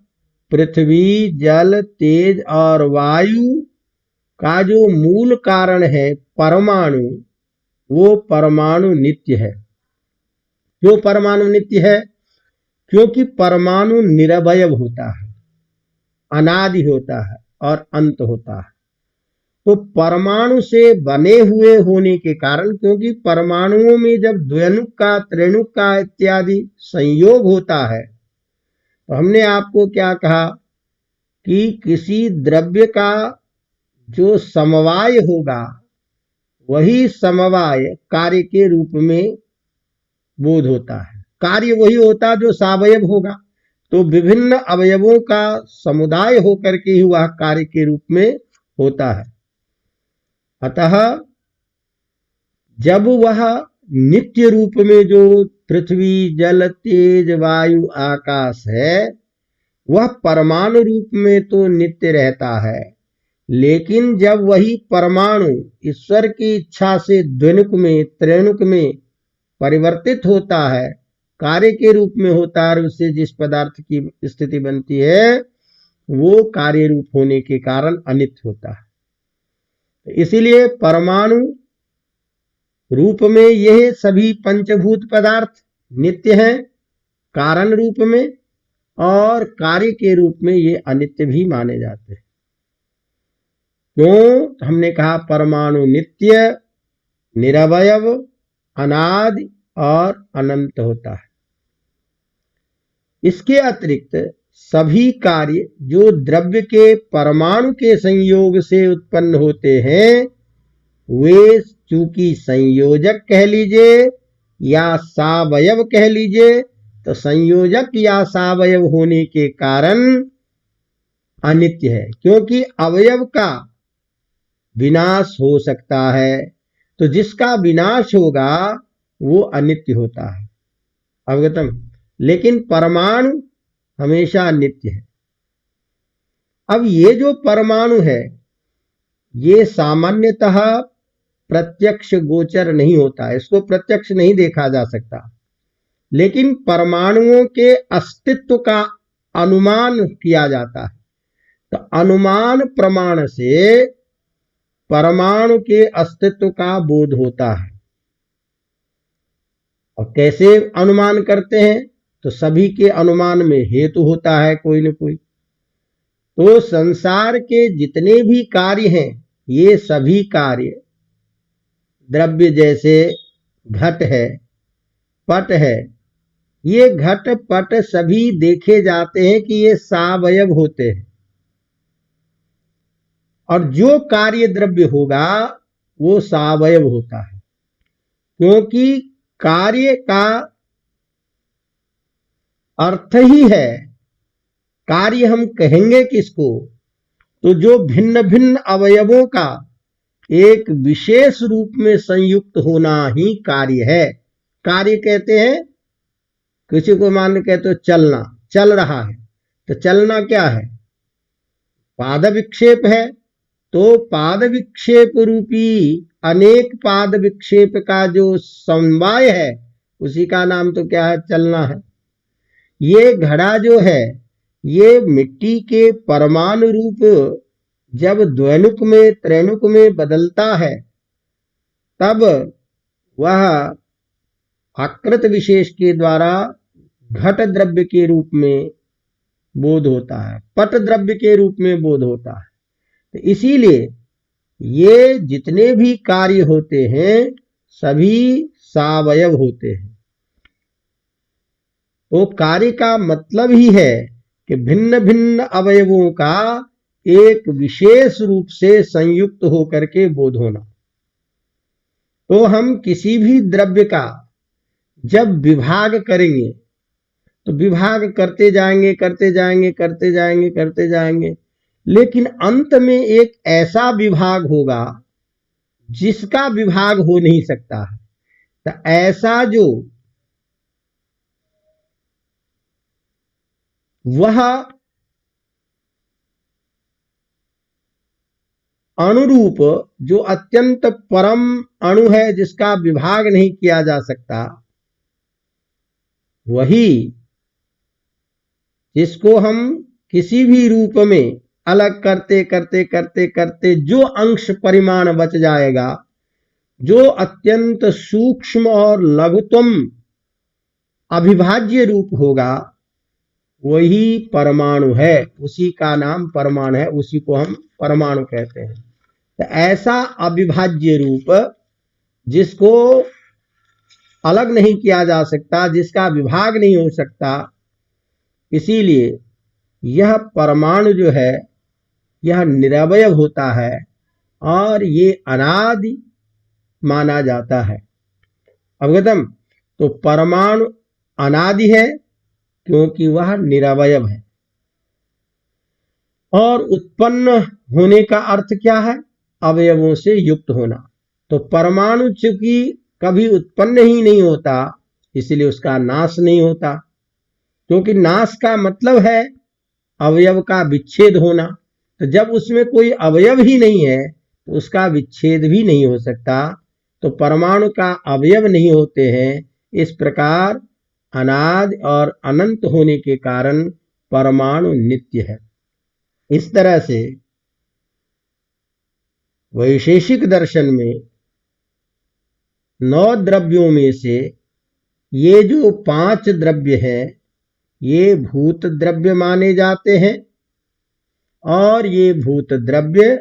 पृथ्वी, जल, तेज और वायु का जो मूल कारण है परमाणु, वो परमाणु नित्य है। क्यों परमाणु नित्य है? क्योंकि परमाणु निरवयव होता है, अनादि होता है और अंत होता है। तो परमाणु से बने हुए होने के कारण, क्योंकि परमाणुओं में जब द्वयनुक का, त्रिणुक का इत्यादि संयोग होता है, तो हमने आपको क्या कहा कि किसी द्रव्य का जो समवाय होगा वही समवाय कार्य के रूप में बोध होता है। कार्य वही होता जो सावयव होगा, तो विभिन्न अवयवों का समुदाय होकर के ही वह कार्य के रूप में होता है। अतः जब वह नित्य रूप में जो पृथ्वी जल तेज वायु आकाश है वह परमाणु रूप में तो नित्य रहता है, लेकिन जब वही परमाणु ईश्वर की इच्छा से द्विनुक में त्रेणुक में परिवर्तित होता है, कार्य के रूप में होता है, उससे जिस पदार्थ की स्थिति बनती है वो कार्य रूप होने के कारण अनित्य होता है। इसीलिए परमाणु रूप में यह सभी पंचभूत पदार्थ नित्य हैं कारण रूप में, और कार्य के रूप में ये अनित्य भी माने जाते हैं। क्यों? हमने कहा परमाणु नित्य, निरवयव, अनादि और अनंत होता है। इसके अतिरिक्त सभी कार्य जो द्रव्य के परमाणु के संयोग से उत्पन्न होते हैं वे चूंकि संयोजक कह लीजिए या सावयव कह लीजिए, तो संयोजक या सावयव होने के कारण अनित्य है, क्योंकि अवयव का विनाश हो सकता है, तो जिसका विनाश होगा वो अनित्य होता है। अवगतम? लेकिन परमाणु हमेशा नित्य है। अब ये जो परमाणु है ये सामान्यतः प्रत्यक्ष गोचर नहीं होता है, इसको प्रत्यक्ष नहीं देखा जा सकता, लेकिन परमाणुओं के अस्तित्व का अनुमान किया जाता है। तो अनुमान प्रमाण से परमाणु के अस्तित्व का बोध होता है। और कैसे अनुमान करते हैं? तो सभी के अनुमान में हेतु होता है कोई न कोई। तो संसार के जितने भी कार्य हैं ये सभी कार्य द्रव्य जैसे घट है, पट है, ये घट पट सभी देखे जाते हैं कि ये सावयव होते हैं, और जो कार्य द्रव्य होगा वो सावयव होता है, क्योंकि कार्य का अर्थ ही है। कार्य हम कहेंगे किसको? तो जो भिन्न भिन्न अवयवों का एक विशेष रूप में संयुक्त होना ही कार्य है। कार्य कहते हैं, किसी को मान कहते हो चलना, चल रहा है, तो चलना क्या है? पाद विक्षेप है, तो पाद विक्षेप रूपी अनेक पाद विक्षेप का जो समवाय है उसी का नाम तो क्या है? चलना है। ये घड़ा जो है ये मिट्टी के परमाणु रूप जब द्वैनुक में त्रेणुक में बदलता है तब वह आकृत विशेष के द्वारा घट द्रव्य के रूप में बोध होता है, पट द्रव्य के रूप में बोध होता है। तो इसीलिए ये जितने भी कार्य होते हैं सभी सावयव होते हैं। तो कार्य का मतलब ही है कि भिन्न भिन्न अवयवों का एक विशेष रूप से संयुक्त होकर के बोध होना। तो हम किसी भी द्रव्य का जब विभाग करेंगे तो विभाग करते जाएंगे करते जाएंगे करते जाएंगे करते जाएंगे, लेकिन अंत में एक ऐसा विभाग होगा जिसका विभाग हो नहीं सकता है। तो ऐसा जो वह अणुरूप जो अत्यंत परम अणु है जिसका विभाग नहीं किया जा सकता, वही जिसको हम किसी भी रूप में अलग करते करते करते करते जो अंश परिमाण बच जाएगा, जो अत्यंत सूक्ष्म और लघुतम अविभाज्य रूप होगा, वही परमाणु है। उसी का नाम परमाणु है, उसी को हम परमाणु कहते हैं। तो ऐसा अविभाज्य रूप जिसको अलग नहीं किया जा सकता, जिसका विभाग नहीं हो सकता, इसीलिए यह परमाणु जो है यह निरवय होता है और ये अनादि माना जाता है। अवगतम? तो परमाणु अनादि है क्योंकि वह निरवय है। और उत्पन्न होने का अर्थ क्या है? अवयवों से युक्त होना। तो परमाणु चूंकि कभी उत्पन्न ही नहीं होता, इसलिए उसका नाश नहीं होता, क्योंकि नाश का मतलब है अवयव का विच्छेद होना। तो जब उसमें कोई अवयव ही नहीं है तो उसका विच्छेद भी नहीं हो सकता। तो परमाणु का अवयव नहीं होते हैं। इस प्रकार अनादि और अनंत होने के कारण परमाणु नित्य है। इस तरह से वैशेषिक दर्शन में 9 द्रव्यों में से ये जो 5 द्रव्य हैं ये भूत द्रव्य माने जाते हैं और ये भूत द्रव्य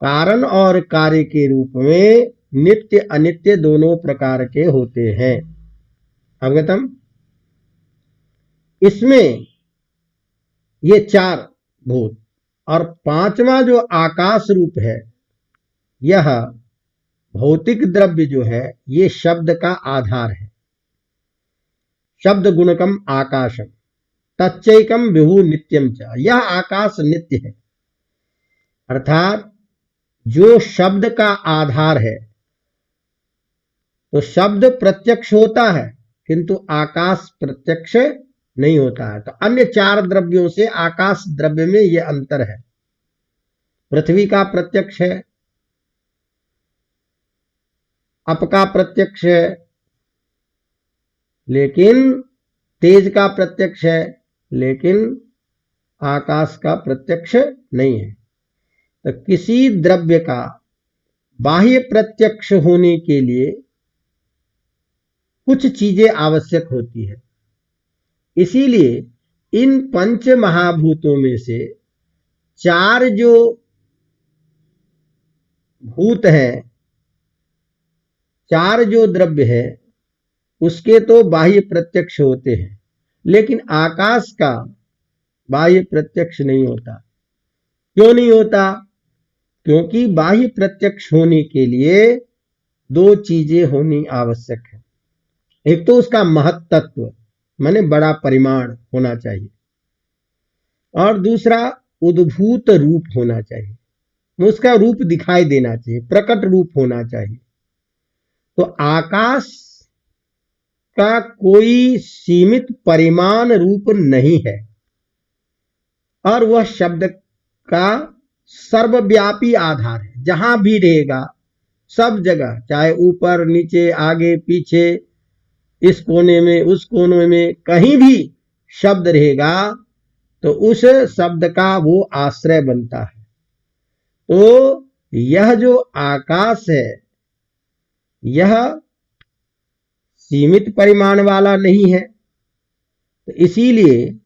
कारण और कार्य के रूप में नित्य अनित्य दोनों प्रकार के होते हैं। अवगतम? इसमें ये 4 भूत और 5वां जो आकाश रूप है, यह भौतिक द्रव्य जो है ये शब्द का आधार है। शब्द गुणकम आकाशम तच्चैकम विभु नित्यम च, यह आकाश नित्य है। अर्थात जो शब्द का आधार है, तो शब्द प्रत्यक्ष होता है किंतु आकाश प्रत्यक्ष नहीं होता है। तो अन्य 4 द्रव्यों से आकाश द्रव्य में यह अंतर है। पृथ्वी का प्रत्यक्ष है, अप का प्रत्यक्ष है, लेकिन तेज का प्रत्यक्ष है, लेकिन आकाश का प्रत्यक्ष नहीं है। तो किसी द्रव्य का बाह्य प्रत्यक्ष होने के लिए कुछ चीजें आवश्यक होती है। इसीलिए इन 5 महाभूतों में से 4 जो भूत हैं, 4 जो द्रव्य है, उसके तो बाह्य प्रत्यक्ष होते हैं, लेकिन आकाश का बाह्य प्रत्यक्ष नहीं होता। क्यों नहीं होता? क्योंकि बाह्य प्रत्यक्ष होने के लिए 2 चीजें होनी आवश्यक है। एक तो उसका महत्त्व माने बड़ा परिमाण होना चाहिए, और दूसरा उद्भूत रूप होना चाहिए, उसका रूप दिखाई देना चाहिए, प्रकट रूप होना चाहिए। तो आकाश का कोई सीमित परिमाण रूप नहीं है और वह शब्द का सर्वव्यापी आधार है। जहां भी रहेगा, सब जगह, चाहे ऊपर नीचे आगे पीछे, इस कोने में उस कोने में, कहीं भी शब्द रहेगा तो उस शब्द का वो आश्रय बनता है। तो यह जो आकाश है यह सीमित परिमाण वाला नहीं है, तो इसीलिए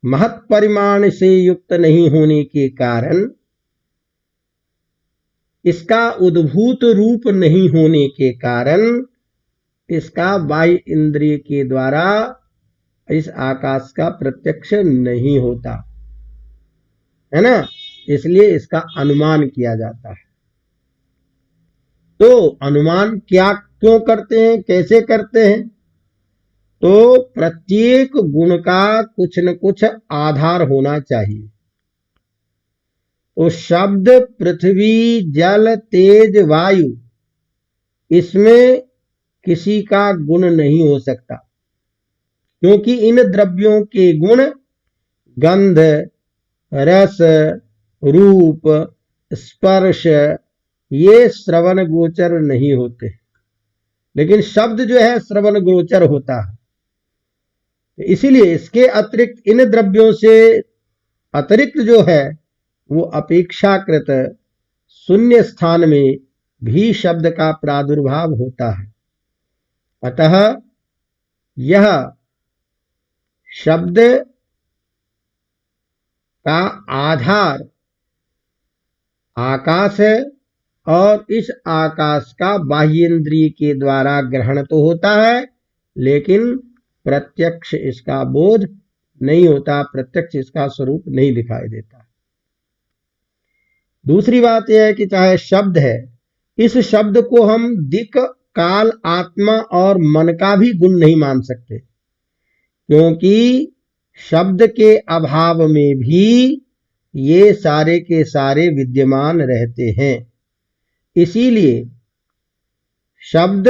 महत् परिमाण से युक्त नहीं होने के कारण, इसका उद्भूत रूप नहीं होने के कारण इसका बाह्य इंद्रिय के द्वारा इस आकाश का प्रत्यक्ष नहीं होता है ना। इसलिए इसका अनुमान किया जाता है। तो अनुमान क्यों करते हैं, कैसे करते हैं? तो प्रत्येक गुण का कुछ न कुछ आधार होना चाहिए। तो शब्द, पृथ्वी, जल, तेज, वायु, इसमें किसी का गुण नहीं हो सकता, क्योंकि इन द्रव्यों के गुण गंध, रस, रूप, स्पर्श ये श्रवण गोचर नहीं होते, लेकिन शब्द जो है श्रवण गोचर होता है। इसीलिए इसके अतिरिक्त, इन द्रव्यों से अतिरिक्त जो है वो अपेक्षाकृत शून्य स्थान में भी शब्द का प्रादुर्भाव होता है। अतः यह शब्द का आधार आकाश है और इस आकाश का बाह्येंद्रिय के द्वारा ग्रहण तो होता है, लेकिन प्रत्यक्ष इसका बोध नहीं होता, प्रत्यक्ष इसका स्वरूप नहीं दिखाई देता। दूसरी बात यह है कि चाहे शब्द है, इस शब्द को हम दिक्, काल, आत्मा और मन का भी गुण नहीं मान सकते, क्योंकि शब्द के अभाव में भी ये सारे के सारे विद्यमान रहते हैं। इसीलिए शब्द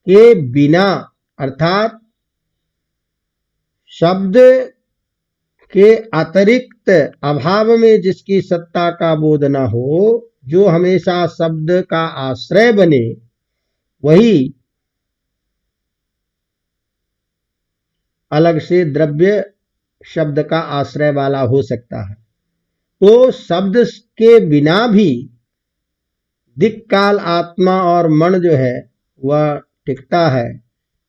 के बिना, अर्थात शब्द के अतिरिक्त अभाव में जिसकी सत्ता का बोध न हो, जो हमेशा शब्द का आश्रय बने, वही अलग से द्रव्य शब्द का आश्रय वाला हो सकता है। तो शब्द के बिना भी दिक्, काल, आत्मा और मन जो है वह टिकता है।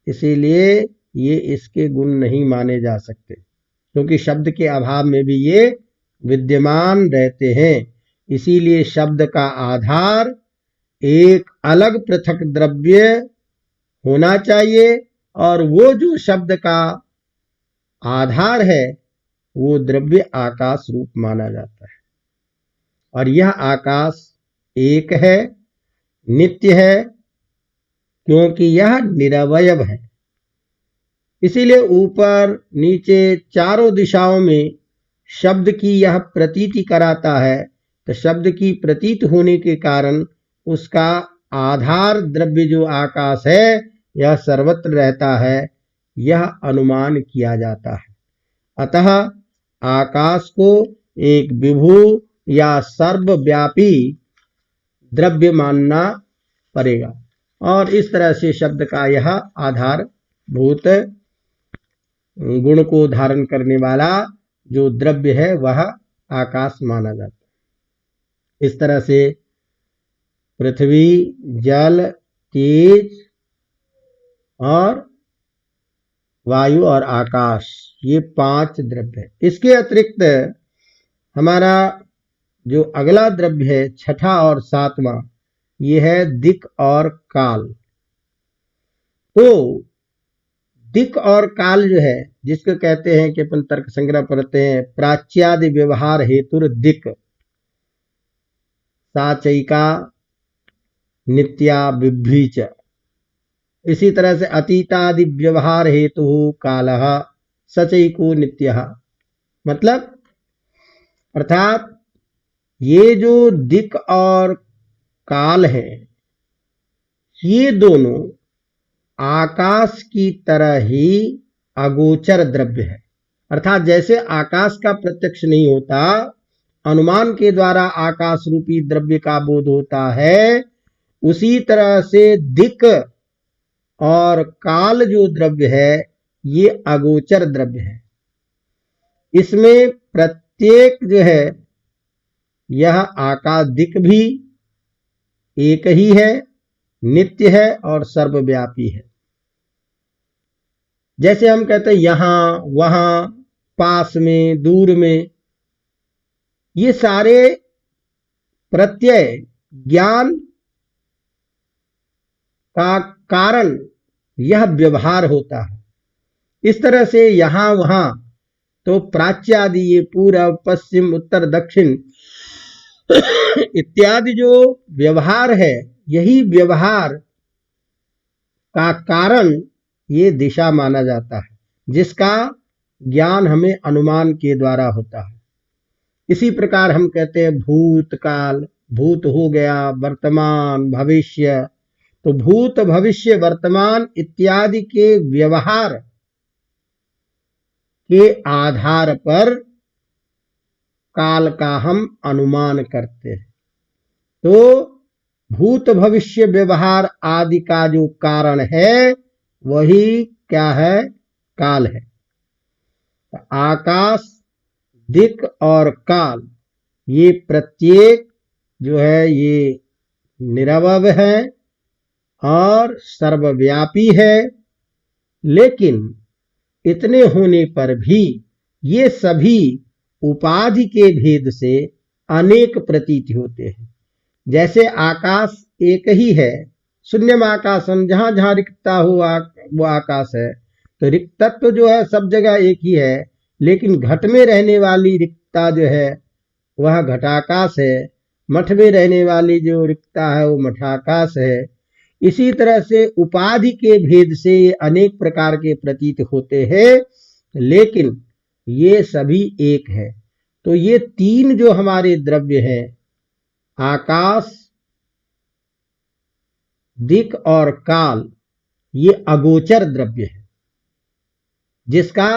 इसीलिए ये इसके गुण नहीं माने जा सकते, क्योंकि शब्द के अभाव में भी ये विद्यमान रहते हैं। इसीलिए शब्द का आधार एक अलग पृथक द्रव्य होना चाहिए, और वो जो शब्द का आधार है वो द्रव्य आकाश रूप माना जाता है। और यह आकाश एक है, नित्य है, क्योंकि यह निरवयव है। इसीलिए ऊपर नीचे चारों दिशाओं में शब्द की यह प्रतीति कराता है। तो शब्द की प्रतीत होने के कारण उसका आधार द्रव्य जो आकाश है यह सर्वत्र रहता है, यह अनुमान किया जाता है। अतः आकाश को एक विभु या सर्वव्यापी द्रव्य मानना पड़ेगा, और इस तरह से शब्द का यह आधारभूत गुण को धारण करने वाला जो द्रव्य है वह आकाश माना जाता है। इस तरह से पृथ्वी, जल, तेज और वायु और आकाश, ये 5 द्रव्य है। इसके अतिरिक्त हमारा जो अगला द्रव्य है, छठा और 7वां, ये है दिक् और काल। तो दिक् और काल जो है, जिसको कहते हैं कि अपन तर्क संग्रह पढ़ते हैं, प्राच्यादि व्यवहार हेतुर दिक्, साचैका नित्या बिभ्रीच। इसी तरह से अतीतादि व्यवहार हेतु कालः सचैको नित्यः। मतलब अर्थात ये जो दिक् और काल है, ये दोनों आकाश की तरह ही अगोचर द्रव्य है। अर्थात जैसे आकाश का प्रत्यक्ष नहीं होता, अनुमान के द्वारा आकाश रूपी द्रव्य का बोध होता है, उसी तरह से दिक् और काल जो द्रव्य है ये अगोचर द्रव्य है। इसमें प्रत्येक जो है यह आकाश दिक् भी एक ही है, नित्य है और सर्वव्यापी है। जैसे हम कहते हैं यहां, वहां, पास में, दूर में, ये सारे प्रत्यय ज्ञान का कारण यह व्यवहार होता है। इस तरह से यहां, वहां, तो प्राच्य आदि, ये पूर्व, पश्चिम, उत्तर, दक्षिण इत्यादि जो व्यवहार है, यही व्यवहार का कारण ये दिशा माना जाता है, जिसका ज्ञान हमें अनुमान के द्वारा होता है। इसी प्रकार हम कहते हैं भूतकाल, भूत हो गया, वर्तमान, भविष्य। तो भूत, भविष्य, वर्तमान इत्यादि के व्यवहार के आधार पर काल का हम अनुमान करते हैं। तो भूत, भविष्य, व्यवहार आदि का जो कारण है वही क्या है? काल है। आकाश, दिक् और काल, ये प्रत्येक जो है ये निरवय है और सर्वव्यापी है, लेकिन इतने होने पर भी ये सभी उपाधि के भेद से अनेक प्रतीत होते हैं। जैसे आकाश एक ही है, शून्यम आकाशम, जहां जहां रिक्तता हो वो आकाश है, तो रिक्तत्व जो है सब जगह एक ही है, लेकिन घट में रहने वाली रिक्तता जो है वह घटाकाश है, मठ में रहने वाली जो रिक्तता है वो मठाकाश है। इसी तरह से उपाधि के भेद से ये अनेक प्रकार के प्रतीत होते हैं, लेकिन ये सभी एक है। तो ये तीन जो हमारे द्रव्य हैं, आकाश, दिक् और काल, ये अगोचर द्रव्य है जिसका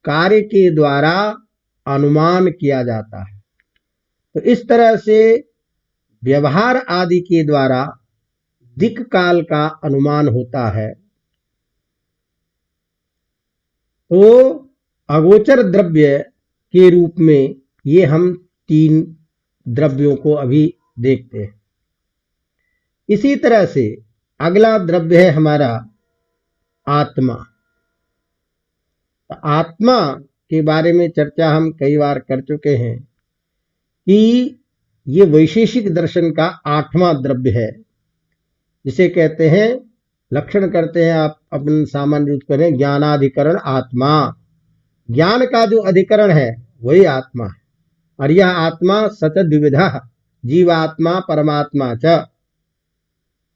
कार्य के द्वारा अनुमान किया जाता है। तो इस तरह से व्यवहार आदि के द्वारा दिक् काल का अनुमान होता है। तो अगोचर द्रव्य के रूप में ये हम तीन द्रव्यों को अभी देखते हैं। इसी तरह से अगला द्रव्य है हमारा आत्मा। आत्मा के बारे में चर्चा हम कई बार कर चुके हैं कि ये वैशेषिक दर्शन का 8वां द्रव्य है, जिसे कहते हैं, लक्षण करते हैं आप अपन सामान्य रूप करें, ज्ञानाधिकरण आत्मा। ज्ञान का जो अधिकरण है वही आत्मा है। और यह आत्मा सच द्विविधा, जीवात्मा परमात्मा च।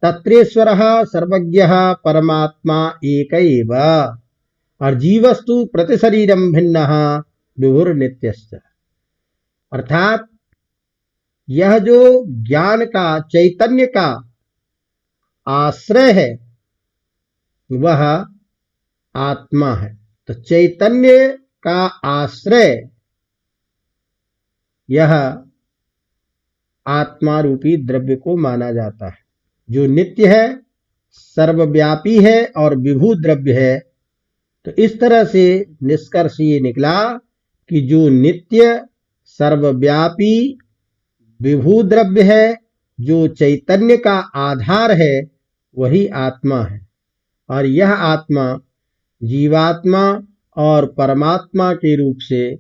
तत्रेश्वर सर्वज्ञ परमात्मा एक एव, और जीवस्तु प्रतिशरीरम भिन्न विभुर नित्यश्च। अर्थात यह जो ज्ञान का, चैतन्य का आश्रय है वह आत्मा है। तो चैतन्य का आश्रय यह आत्मा रूपी द्रव्य को माना जाता है, जो नित्य है, सर्वव्यापी है और विभू द्रव्य है। तो इस तरह से निष्कर्ष ये निकला कि जो नित्य, सर्वव्यापी, विभू द्रव्य है, जो चैतन्य का आधार है, वही आत्मा है। और यह आत्मा जीवात्मा और परमात्मा के रूप से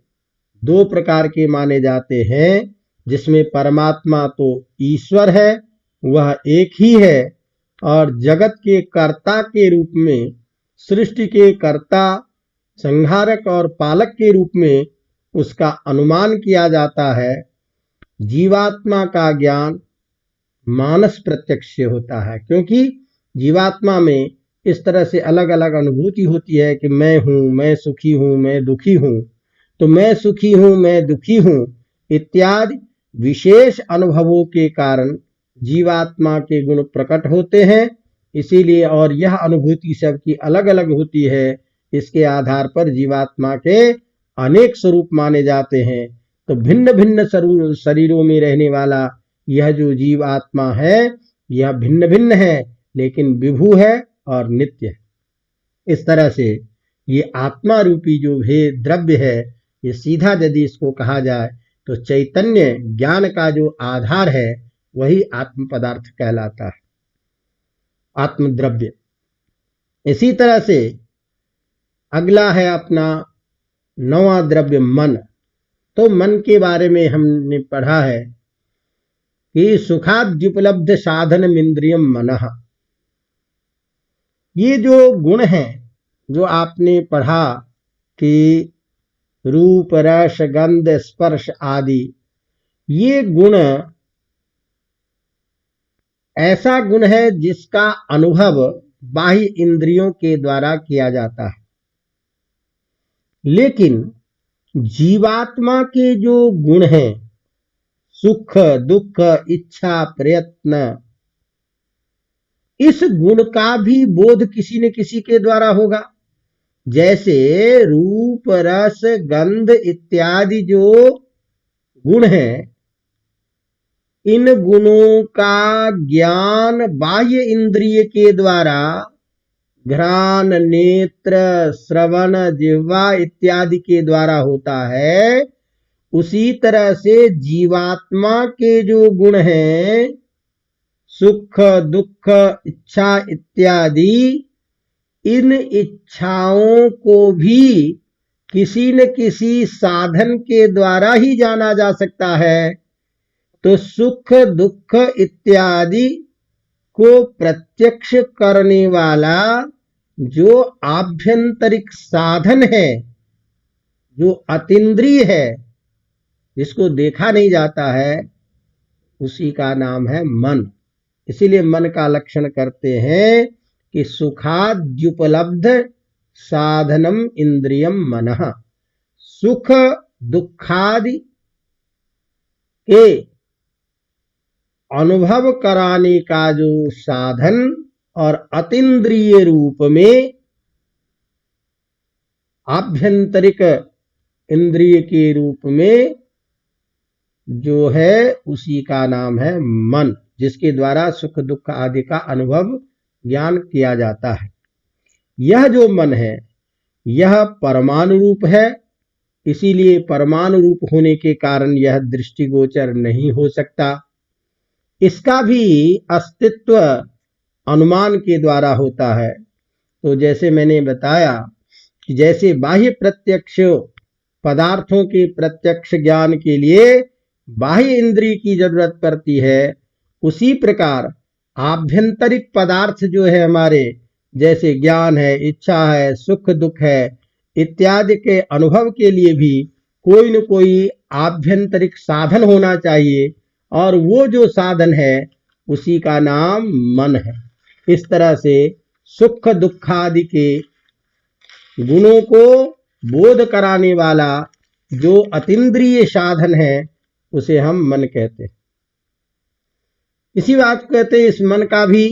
दो प्रकार के माने जाते हैं, जिसमें परमात्मा तो ईश्वर है, वह एक ही है, और जगत के कर्ता के रूप में, सृष्टि के कर्ता, संहारक और पालक के रूप में उसका अनुमान किया जाता है। जीवात्मा का ज्ञान मानस प्रत्यक्ष से होता है, क्योंकि जीवात्मा में इस तरह से अलग अलग अनुभूति होती है कि मैं हूं, मैं सुखी हूं, मैं दुखी हूं। तो मैं सुखी हूं, मैं दुखी हूं इत्यादि विशेष अनुभवों के कारण जीवात्मा के गुण प्रकट होते हैं। इसीलिए, और यह अनुभूति सबकी अलग अलग होती है, इसके आधार पर जीवात्मा के अनेक स्वरूप माने जाते हैं। तो भिन्न भिन्न शरीरों में रहने वाला यह जो जीवात्मा है, यह भिन्न भिन्न है, लेकिन विभू है और नित्य है। इस तरह से ये आत्मा रूपी जो भेद द्रव्य है, ये सीधा यदि इसको कहा जाए तो चैतन्य ज्ञान का जो आधार है वही आत्म पदार्थ कहलाता है, आत्म द्रव्य। इसी तरह से अगला है अपना 9वां द्रव्य मन। तो मन के बारे में हमने पढ़ा है कि सुखाद्युपलब्ध साधन इंद्रियम मनः। ये जो गुण हैं, जो आपने पढ़ा कि रूप, रस, गंध, स्पर्श आदि, ये गुण ऐसा गुण है जिसका अनुभव बाह्य इंद्रियों के द्वारा किया जाता है। लेकिन जीवात्मा के जो गुण हैं, सुख, दुख, इच्छा, प्रयत्न, इस गुण का भी बोध किसी न किसी के द्वारा होगा। जैसे रूप, रस, गंध इत्यादि जो गुण हैं, इन गुणों का ज्ञान बाह्य इंद्रिय के द्वारा घ्राण, नेत्र, श्रवण, जिह्वा इत्यादि के द्वारा होता है। उसी तरह से जीवात्मा के जो गुण हैं, सुख, दुख, इच्छा इत्यादि, इन इच्छाओं को भी किसी न किसी साधन के द्वारा ही जाना जा सकता है। तो सुख, दुख इत्यादि को प्रत्यक्ष करने वाला जो आभ्यंतरिक साधन है, जो अतीन्द्रिय है, जिसको देखा नहीं जाता है, उसी का नाम है मन। इसीलिए मन का लक्षण करते हैं कि सुखाद्युपलब्ध साधनम इंद्रियम मनः। सुख दुखादि के अनुभव कराने का जो साधन और अतीन्द्रिय रूप में आभ्यंतरिक इंद्रिय के रूप में जो है, उसी का नाम है मन, जिसके द्वारा सुख दुख आदि का अनुभव ज्ञान किया जाता है। यह जो मन है, यह परमाणु रूप है। इसीलिए परमाणु रूप होने के कारण यह दृष्टिगोचर नहीं हो सकता। इसका भी अस्तित्व अनुमान के द्वारा होता है। तो जैसे मैंने बताया कि जैसे बाह्य प्रत्यक्ष पदार्थों के प्रत्यक्ष ज्ञान के लिए बाह्य इंद्रिय की जरूरत पड़ती है, उसी प्रकार आभ्यंतरिक पदार्थ जो है हमारे, जैसे ज्ञान है, इच्छा है, सुख दुख है इत्यादि के अनुभव के लिए भी कोई न कोई आभ्यंतरिक साधन होना चाहिए, और वो जो साधन है उसी का नाम मन है। इस तरह से सुख दुखादि के गुणों को बोध कराने वाला जो अतीन्द्रिय साधन है, उसे हम मन कहते हैं। इसी बात को कहते हैं, इस मन का भी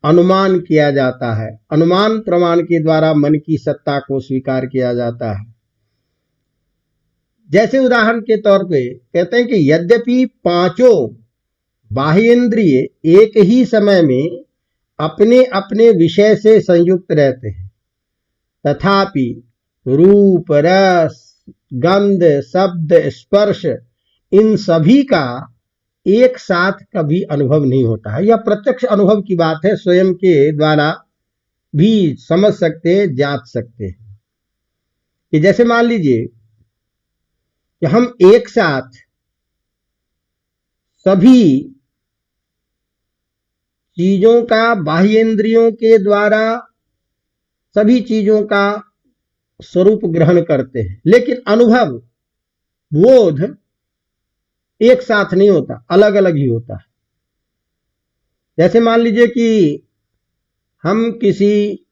अनुमान किया जाता है। अनुमान प्रमाण के द्वारा मन की सत्ता को स्वीकार किया जाता है। जैसे उदाहरण के तौर पे कहते हैं कि यद्यपि पांचों बाह्य इंद्रिय एक ही समय में अपने अपने विषय से संयुक्त रहते हैं, तथापि रूप रस गंध शब्द स्पर्श इन सभी का एक साथ कभी अनुभव नहीं होता है। यह प्रत्यक्ष अनुभव की बात है, स्वयं के द्वारा भी समझ सकते हैं, जांच सकते हैं। कि जैसे मान लीजिए कि हम एक साथ सभी चीजों का बाह्य इंद्रियों के द्वारा सभी चीजों का स्वरूप ग्रहण करते हैं, लेकिन अनुभव बोध एक साथ नहीं होता, अलग अलग ही होता है। जैसे मान लीजिए कि हम किसी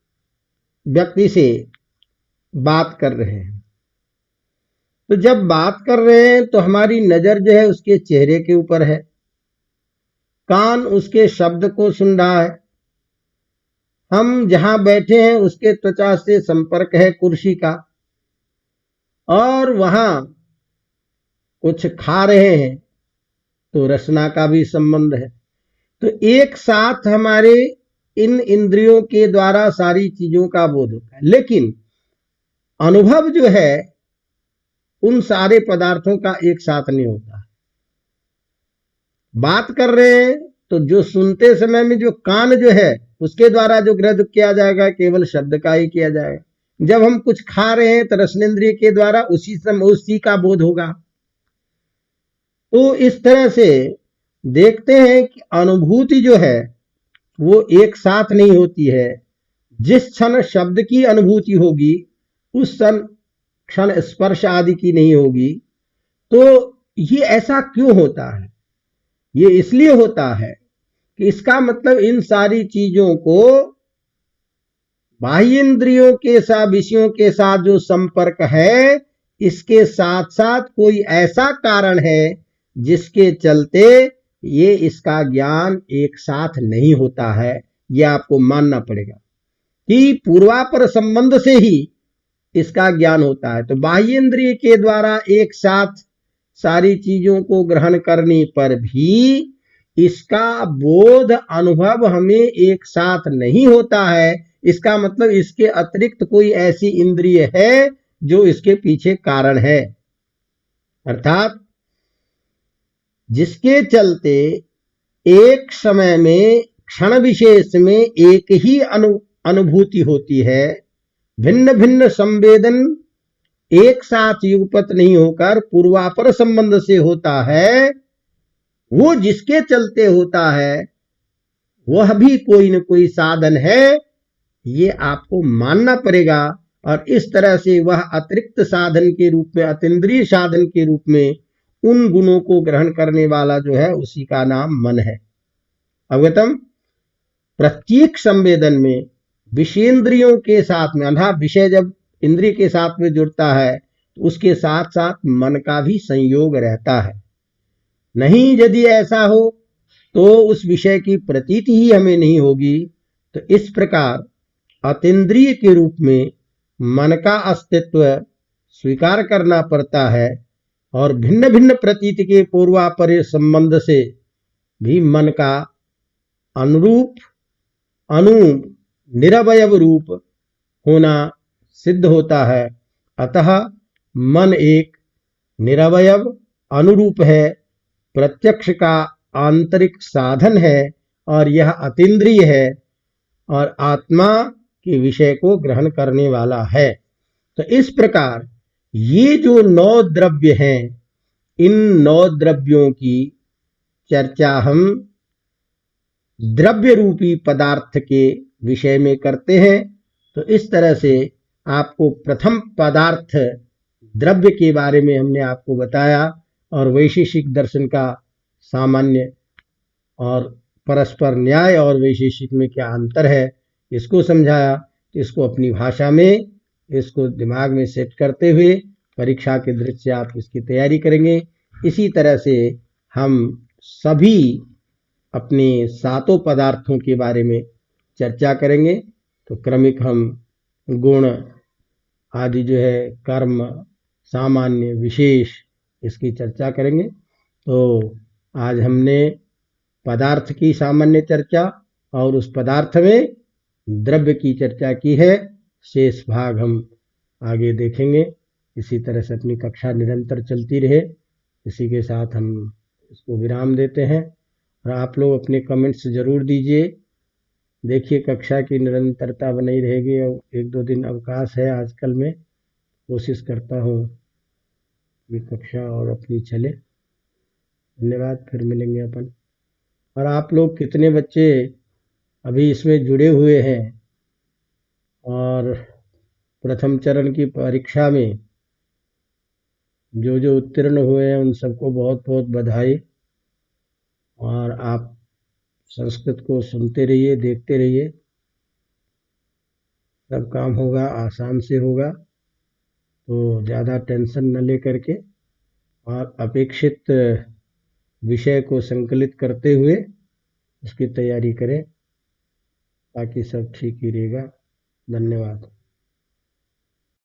व्यक्ति से बात कर रहे हैं, तो जब बात कर रहे हैं तो हमारी नजर जो है उसके चेहरे के ऊपर है, कान उसके शब्द को सुन रहा है, हम जहां बैठे हैं उसके त्वचा से संपर्क है कुर्सी का, और वहां कुछ खा रहे हैं तो रसना का भी संबंध है। तो एक साथ हमारे इन इंद्रियों के द्वारा सारी चीजों का बोध होता है, लेकिन अनुभव जो है उन सारे पदार्थों का एक साथ नहीं होता। बात कर रहे हैं तो जो सुनते समय में जो कान जो है उसके द्वारा जो ग्रहण किया जाएगा केवल शब्द का ही किया जाएगा। जब हम कुछ खा रहे हैं तो रसनेन्द्रिय के द्वारा उसी समय उसी का बोध होगा। तो इस तरह से देखते हैं कि अनुभूति जो है वो एक साथ नहीं होती है। जिस क्षण शब्द की अनुभूति होगी उस क्षण स्पर्श आदि की नहीं होगी। तो ये ऐसा क्यों होता है? ये इसलिए होता है कि इसका मतलब इन सारी चीजों को बाह्य इंद्रियों के साथ विषयों के साथ जो संपर्क है, इसके साथ साथ कोई ऐसा कारण है जिसके चलते ये इसका ज्ञान एक साथ नहीं होता है। यह आपको मानना पड़ेगा कि पूर्वापर संबंध से ही इसका ज्ञान होता है। तो बाह्य इंद्रिय के द्वारा एक साथ सारी चीजों को ग्रहण करने पर भी इसका बोध अनुभव हमें एक साथ नहीं होता है। इसका मतलब इसके अतिरिक्त कोई ऐसी इंद्रिय है जो इसके पीछे कारण है, अर्थात जिसके चलते एक समय में क्षण विशेष में एक ही अनुभूति होती है। भिन्न भिन्न संवेदन एक साथ युगपत नहीं होकर पूर्वापर संबंध से होता है। वो जिसके चलते होता है वह भी कोई न कोई साधन है ये आपको मानना पड़ेगा। और इस तरह से वह अतिरिक्त साधन के रूप में, अतीन्द्रिय साधन के रूप में उन गुणों को ग्रहण करने वाला जो है उसी का नाम मन है। अवगतम। प्रत्येक संवेदन में विषेंद्रियों के साथ में, अर्थात विषय जब इंद्रिय के साथ में जुड़ता है तो उसके साथ साथ मन का भी संयोग रहता है। नहीं, यदि ऐसा हो तो उस विषय की प्रतीति ही हमें नहीं होगी। तो इस प्रकार अतीन्द्रिय के रूप में मन का अस्तित्व स्वीकार करना पड़ता है। और भिन्न भिन्न प्रतीति के पूर्वापर संबंध से भी मन का अनुरूप, अनु, निरवयव रूप होना सिद्ध होता है। अतः मन एक निरवयव अनुरूप है, प्रत्यक्ष का आंतरिक साधन है और यह अतीन्द्रिय है और आत्मा के विषय को ग्रहण करने वाला है। तो इस प्रकार ये जो 9 द्रव्य हैं, इन 9 द्रव्यों की चर्चा हम द्रव्य रूपी पदार्थ के विषय में करते हैं। तो इस तरह से आपको प्रथम पदार्थ द्रव्य के बारे में हमने आपको बताया और वैशेषिक दर्शन का सामान्य और परस्पर न्याय और वैशेषिक में क्या अंतर है इसको समझाया। इसको अपनी भाषा में इसको दिमाग में सेट करते हुए परीक्षा के दृष्टि से आप इसकी तैयारी करेंगे। इसी तरह से हम सभी अपने 7 पदार्थों के बारे में चर्चा करेंगे। तो क्रमिक हम गुण आदि जो है, कर्म, सामान्य, विशेष, इसकी चर्चा करेंगे। तो आज हमने पदार्थ की सामान्य चर्चा और उस पदार्थ में द्रव्य की चर्चा की है। शेष भाग हम आगे देखेंगे। इसी तरह से अपनी कक्षा निरंतर चलती रहे। इसी के साथ हम इसको विराम देते हैं और आप लोग अपने कमेंट्स ज़रूर दीजिए। देखिए कक्षा की निरंतरता बनी रहेगी और 1-2 दिन अवकाश है आजकल में। कोशिश करता हूँ कि कक्षा और अपनी चले। धन्यवाद, फिर मिलेंगे अपन। और आप लोग कितने बच्चे अभी इसमें जुड़े हुए हैं और प्रथम चरण की परीक्षा में जो जो उत्तीर्ण हुए हैं उन सबको बहुत बहुत बधाई। और आप संस्कृत को सुनते रहिए, देखते रहिए, सब काम होगा, आसान से होगा। तो ज़्यादा टेंशन न ले करके और अपेक्षित विषय को संकलित करते हुए उसकी तैयारी करें, ताकि सब ठीक ही रहेगा। धन्यवाद।